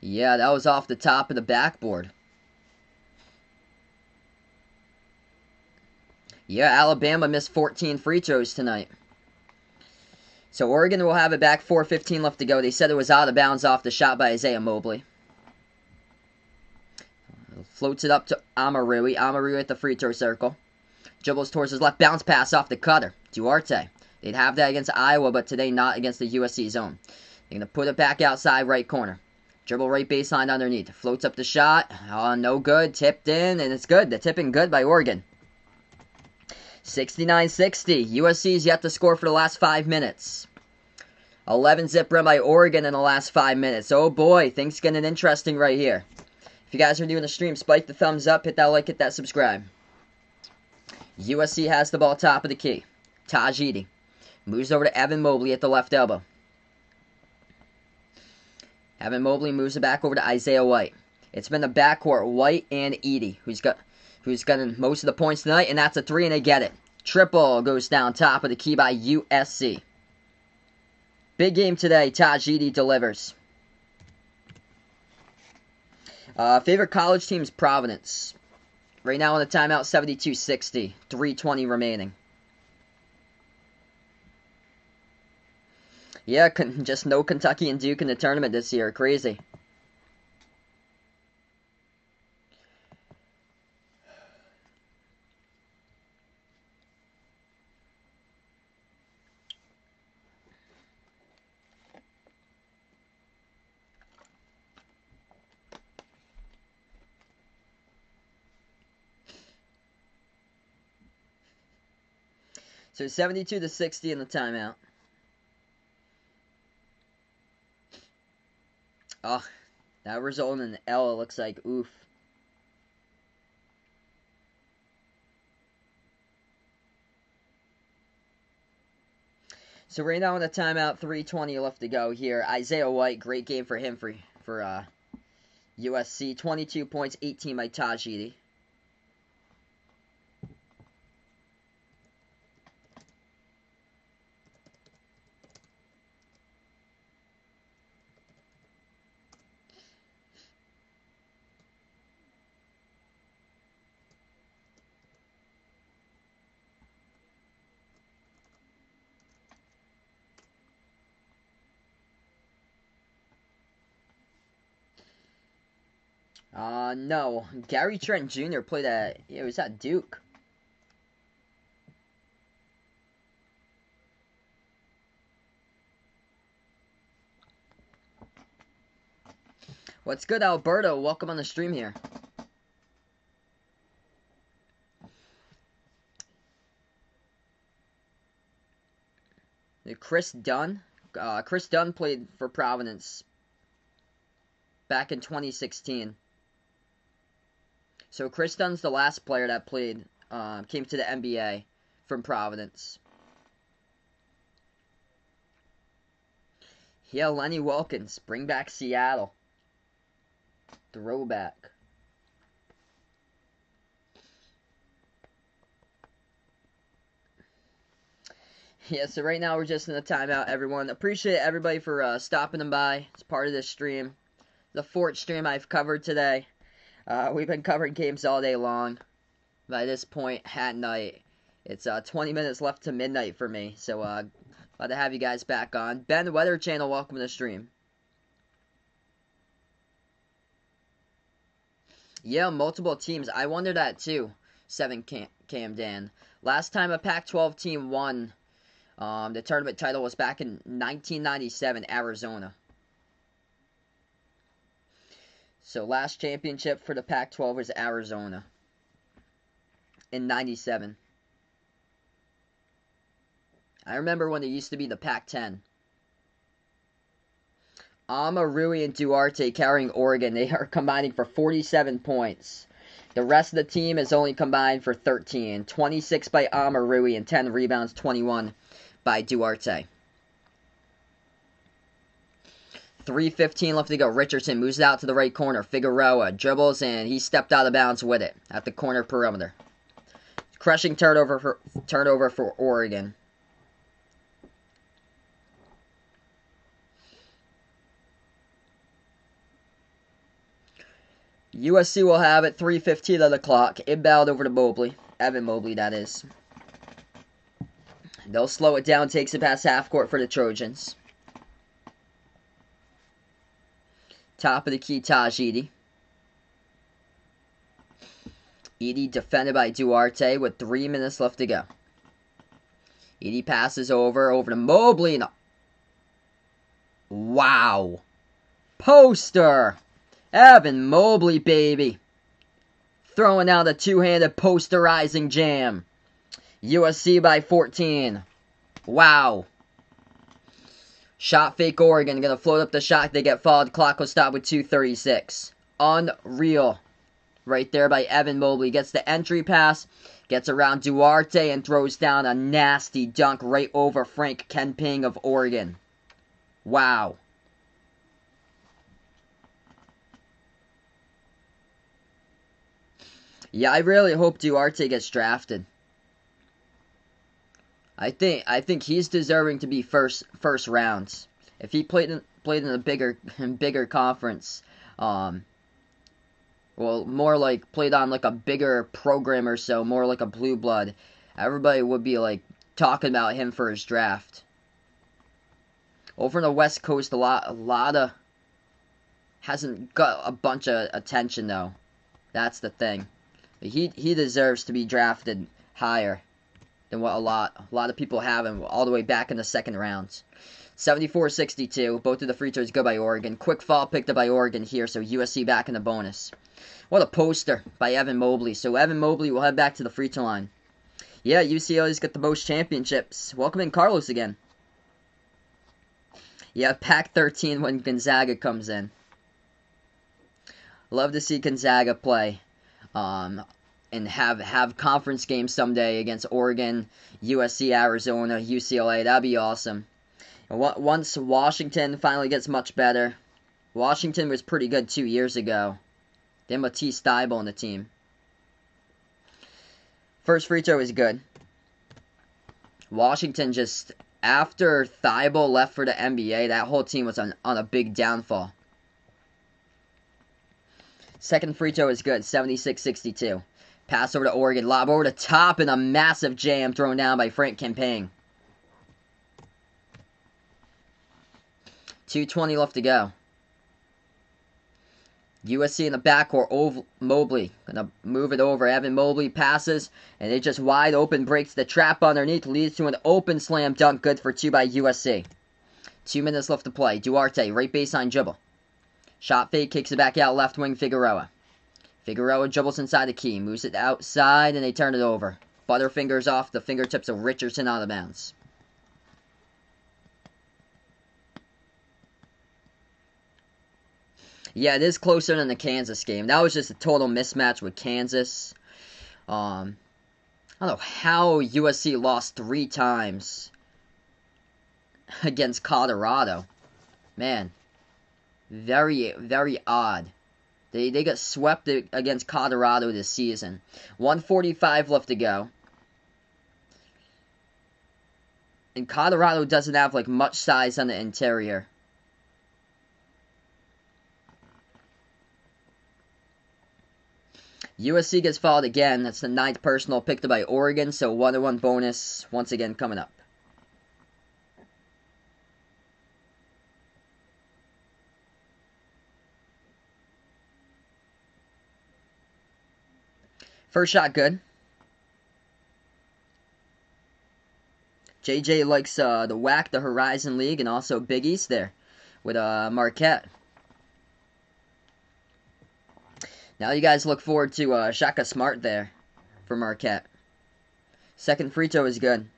Yeah, that was off the top of the backboard. Yeah, Alabama missed 14 free throws tonight. So Oregon will have it back, 4:15 left to go. They said it was out of bounds off the shot by Isaiah Mobley. Floats it up to Amarui. Amarui at the free throw circle. Dribbles towards his left, bounce pass off the cutter. Duarte. They'd have that against Iowa, but today not against the USC zone. They're going to put it back outside right corner. Dribble right baseline underneath. Floats up the shot. No good. Tipped in, and it's good. The tipping good by Oregon. 69-60. USC's yet to score for the last 5 minutes. 11-zip run by Oregon in the last 5 minutes. Oh boy, things getting interesting right here. If you guys are new in the stream, spike the thumbs up, hit that like, hit that subscribe. USC has the ball top of the key. Taj Edey moves over to Evan Mobley at the left elbow. Evan Mobley moves it back over to Isaiah White. It's been the backcourt, White and Edey, who's gotten most of the points tonight, and that's a 3, and they get it. Triple goes down top of the key by USC. Big game today. Taj Edey delivers. Favorite college team's Providence. Right now on the timeout, 72-60. 3:20 remaining. Yeah, just no Kentucky and Duke in the tournament this year. Crazy. So 72-60 in the timeout. Oh, that resulted in an L, it looks like. Oof. So right now in the timeout, 3:20 left to go here. Isaiah White, great game for him for USC. 22 points, 18 by Taj Edey. No. Gary Trent Jr. played at, it was at Duke. What's good, Alberto? Welcome on the stream here. Chris Dunn. Chris Dunn played for Providence back in 2016. So Chris Dunn's the last player that played, came to the NBA from Providence. Yeah, Lenny Wilkins, bring back Seattle. Throwback. Yeah, so right now we're just in a timeout, everyone. Appreciate everybody for stopping by. It's part of this stream. The 4th stream I've covered today. We've been covering games all day long. By this point at night, it's 20 minutes left to midnight for me. So glad to have you guys back on. Ben, the Weather Channel, welcome to the stream. Yeah, multiple teams. I wonder that too. 7 Cam Dan. Last time a Pac-12 team won the tournament title was back in 1997, Arizona. So last championship for the Pac-12 was Arizona in 97. I remember when it used to be the Pac-10. Rui, and Duarte carrying Oregon. They are combining for 47 points. The rest of the team is only combined for 13. 26 by Rui and 10 rebounds, 21 by Duarte. 3:15 left to go. Richardson moves it out to the right corner. Figueroa dribbles, and he stepped out of bounds with it at the corner perimeter. Crushing turnover for Oregon. USC will have it, 3:15 on the clock. Inbound over to Mobley. Evan Mobley, that is. They'll slow it down, takes it past half court for the Trojans. Top of the key, Taj Edey. Edey defended by Duarte with 3 minutes left to go. Edey passes over to Mobley. Wow. Poster. Evan Mobley, baby. Throwing out a two-handed posterizing jam. USC by 14. Wow. Shot fake Oregon. Going to float up the shot. They get fouled. Clock will stop with 2:36. Unreal. Right there by Evan Mobley. Gets the entry pass. Gets around Duarte and throws down a nasty dunk right over Frank Kenping of Oregon. Wow. Yeah, I really hope Duarte gets drafted. I think he's deserving to be first rounds. If he played in a bigger conference, well, more like played on like a bigger program or so, more like a blue blood, everybody would be like talking about him for his draft. Over in the West Coast, a lot of hasn't got a bunch of attention though. That's the thing. He deserves to be drafted higher than what a lot of people have him, all the way back in the second rounds. 74-62. Both of the free throws go by Oregon. Quick foul picked up by Oregon here, so USC back in the bonus. What a poster by Evan Mobley. So Evan Mobley will head back to the free throw line. Yeah, UCLA's got the most championships. Welcome in Carlos again. Yeah, Pac-13 when Gonzaga comes in. Love to see Gonzaga play. And have conference games someday against Oregon, USC, Arizona, UCLA. That'd be awesome. And once Washington finally gets much better. Washington was pretty good 2 years ago. They had Matisse Thybulle on the team. First free throw is good. Washington just, after Thybulle left for the NBA, that whole team was on a big downfall. Second free throw is good, 76-62. Pass over to Oregon, lob over the top, and a massive jam thrown down by Frank Kenping. 2:20 left to go. USC in the backcourt, Mobley gonna move it over. Evan Mobley passes, and it just wide open, breaks the trap underneath, leads to an open slam dunk, good for 2 by USC. 2 minutes left to play. Duarte, right baseline dribble. Shot fake, kicks it back out, left wing Figueroa. Figueroa dribbles inside the key, moves it outside, and they turn it over. Butterfingers off the fingertips of Richardson out of bounds. Yeah, it is closer than the Kansas game. That was just a total mismatch with Kansas. I don't know how USC lost 3 times against Colorado. Man, very, very odd. They got swept against Colorado this season. 1:45 left to go. And Colorado doesn't have like much size on the interior. USC gets fouled again. That's the 9th personal picked up by Oregon. So 1-1 bonus once again coming up. First shot good. JJ likes the WAC, the Horizon League, and also Big East there with Marquette. Now you guys look forward to Shaka Smart there for Marquette. Second free throw is good.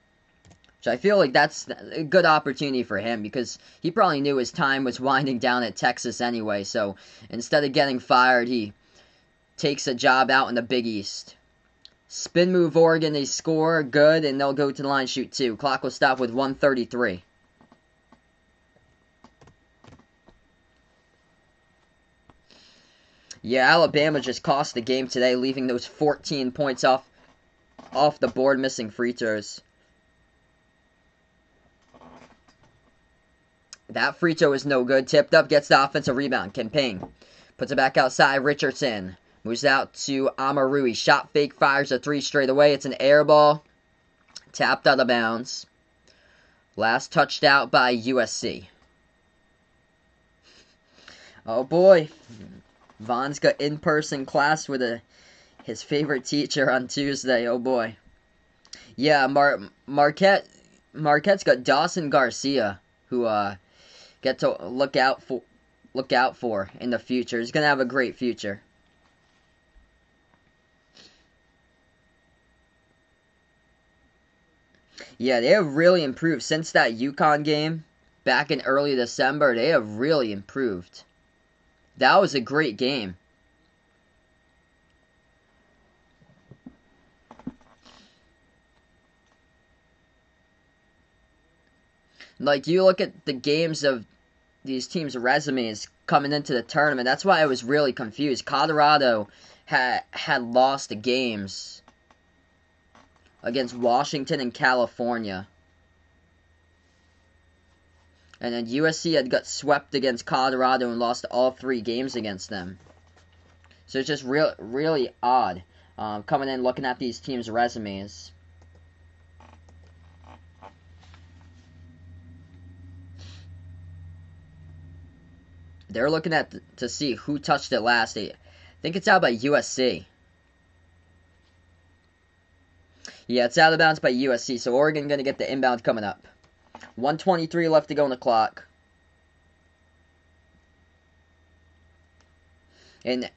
Which I feel like that's a good opportunity for him because he probably knew his time was winding down at Texas anyway. So instead of getting fired, he takes a job out in the Big East. Spin move Oregon, they score, good, and they'll go to the line, shoot 2. Clock will stop with 1:33. Yeah, Alabama just cost the game today, leaving those 14 points off the board, missing free throws. That free throw is no good. Tipped up, gets the offensive rebound. Campaign puts it back outside. Richardson moves out to Amarui. Shot fake, fires a 3 straight away. It's an air ball. Tapped out of bounds. Last touched out by USC. Oh boy. Vaughn's got in-person class with his favorite teacher on Tuesday. Oh boy. Yeah, Marquette's got Dawson Garcia, who get to look out for in the future. He's gonna have a great future. Yeah, they have really improved since that UConn game back in early December. They have really improved. That was a great game. Like, you look at the games of these teams' resumes coming into the tournament. That's why I was really confused. Colorado had lost the games against Washington and California. And then USC had got swept against Colorado and lost all 3 games against them. So it's just really odd coming in looking at these teams' resumes. They're looking to see who touched it last. I think it's out by USC. Yeah, it's out of bounds by USC, so Oregon going to get the inbound coming up. 1:23 left to go on the clock. And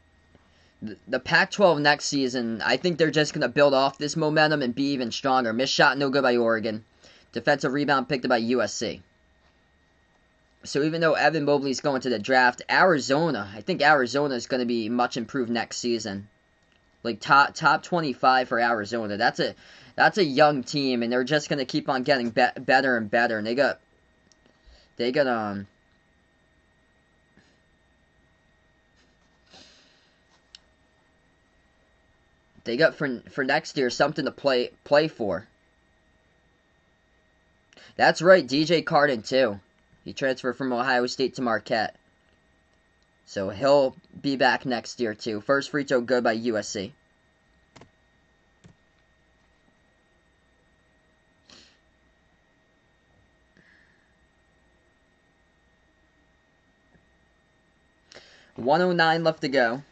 the Pac-12 next season, I think they're just going to build off this momentum and be even stronger. Missed shot, no good by Oregon. Defensive rebound picked up by USC. So even though Evan Mobley's going to the draft, I think Arizona is going to be much improved next season. Like top 25 for Arizona. That's a young team, and they're just going to keep on getting better and better. And they got for next year something to play for. That's right, DJ Carden too. He transferred from Ohio State to Marquette. So he'll be back next year too. First free throw good by USC. .109 left to go.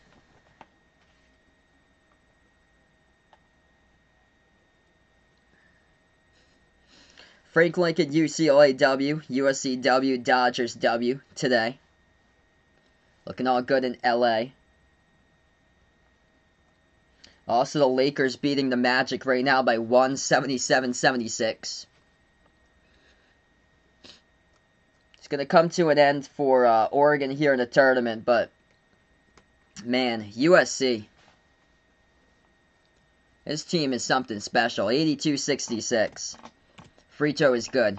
Frank Lincoln, UCLA W, USC W, Dodgers W today. Looking all good in LA. Also, the Lakers beating the Magic right now by 177-76. It's going to come to an end for Oregon here in the tournament, but man, USC. This team is something special. 82-66. Free throw is good.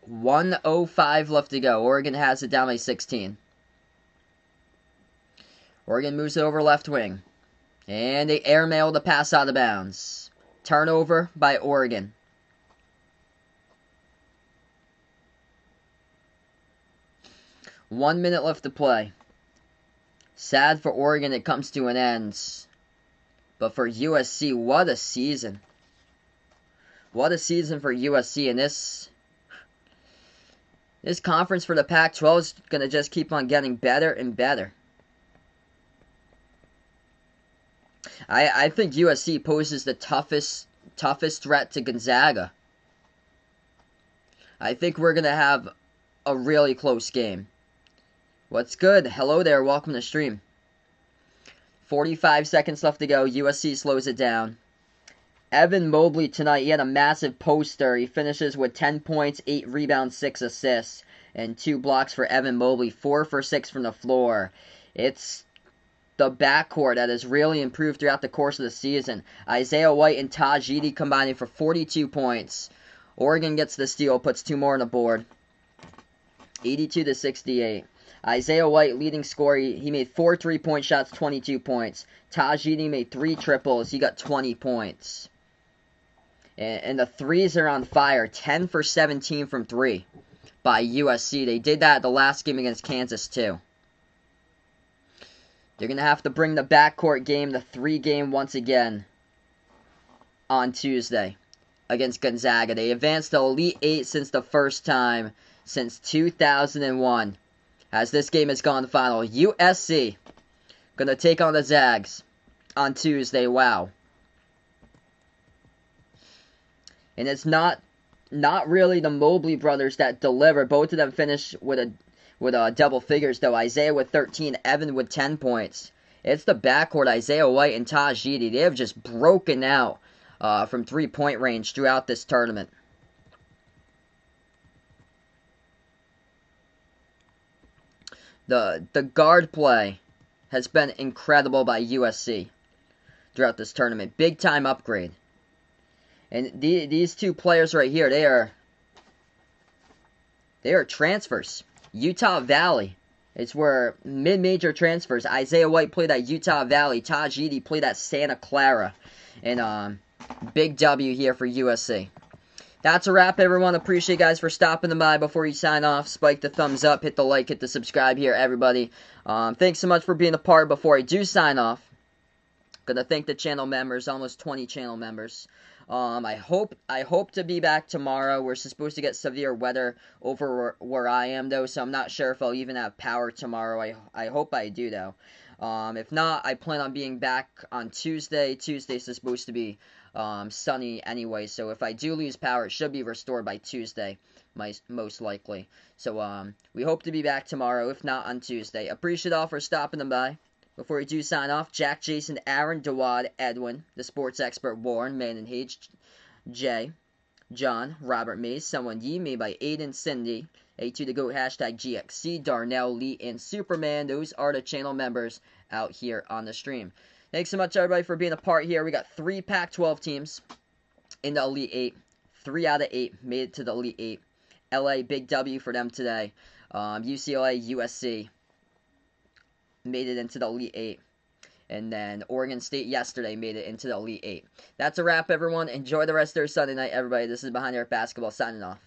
.105 left to go. Oregon has it down by 16. Oregon moves it over left wing. And they airmail the pass out of bounds. Turnover by Oregon. .1 minute left to play. Sad for Oregon it comes to an end. But for USC, what a season. What a season for USC. And this This conference for the Pac-12 is going to just keep on getting better and better. I think USC poses the toughest threat to Gonzaga. I think we're going to have a really close game. What's good? Hello there. Welcome to stream. 45 seconds left to go. USC slows it down. Evan Mobley tonight, he had a massive poster. He finishes with 10 points, 8 rebounds, 6 assists, and 2 blocks for Evan Mobley. 4 for 6 from the floor. It's the backcourt that has really improved throughout the course of the season. Isaiah White and Taj Edey combining for 42 points. Oregon gets the steal, puts 2 more on the board. 82-68. Isaiah White, leading scorer, he made 4 3-point shots, 22 points. Taj Edey made 3 triples, he got 20 points. And the threes are on fire, 10 for 17 from 3 by USC. They did that the last game against Kansas, too. They're going to have to bring the backcourt game, the 3-game, once again on Tuesday against Gonzaga. They advanced to Elite 8 since the first time since 2001. As this game has gone final, USC going to take on the Zags on Tuesday. Wow. And it's not really the Mobley brothers that deliver. Both of them finished with double figures, though. Isaiah with 13, Evan with 10 points. It's the backcourt, Isaiah White and Taj Edey. They have just broken out from 3-point range throughout this tournament. The guard play has been incredible by USC throughout this tournament. Big time upgrade. And these 2 players right here, they are transfers. Utah Valley. It's where mid-major transfers. Isaiah White played at Utah Valley. Taj Edey played at Santa Clara. And big W here for USC. That's a wrap, everyone. Appreciate you guys for stopping by. Before you sign off, spike the thumbs up, hit the like, hit the subscribe here, everybody. Thanks so much for being a part. Before I do sign off, gonna thank the channel members, almost 20 channel members. I hope to be back tomorrow. We're supposed to get severe weather over where I am, though, so I'm not sure if I'll even have power tomorrow. I hope I do, though. If not, I plan on being back on Tuesday. Tuesday's supposed to be sunny anyway, so if I do lose power, it should be restored by Tuesday, most likely. So we hope to be back tomorrow, if not on Tuesday. Appreciate all for stopping by. Before we do sign off, Jack, Jason, Aaron, Dawad, Edwin, the sports expert Warren, Man and H, Jay, John, Robert Mays, Someone Ye, made by Aiden, Cindy, A2 the GOAT, hashtag GXC, Darnell, Lee, and Superman. Those are the channel members out here on the stream. Thanks so much, everybody, for being a part here. We got 3 Pac-12 teams in the Elite 8. 3 out of 8 made it to the Elite 8. LA, big W for them today. UCLA, USC made it into the Elite 8. And then Oregon State yesterday made it into the Elite 8. That's a wrap, everyone. Enjoy the rest of their Sunday night, everybody. This is Behind the Arc Basketball signing off.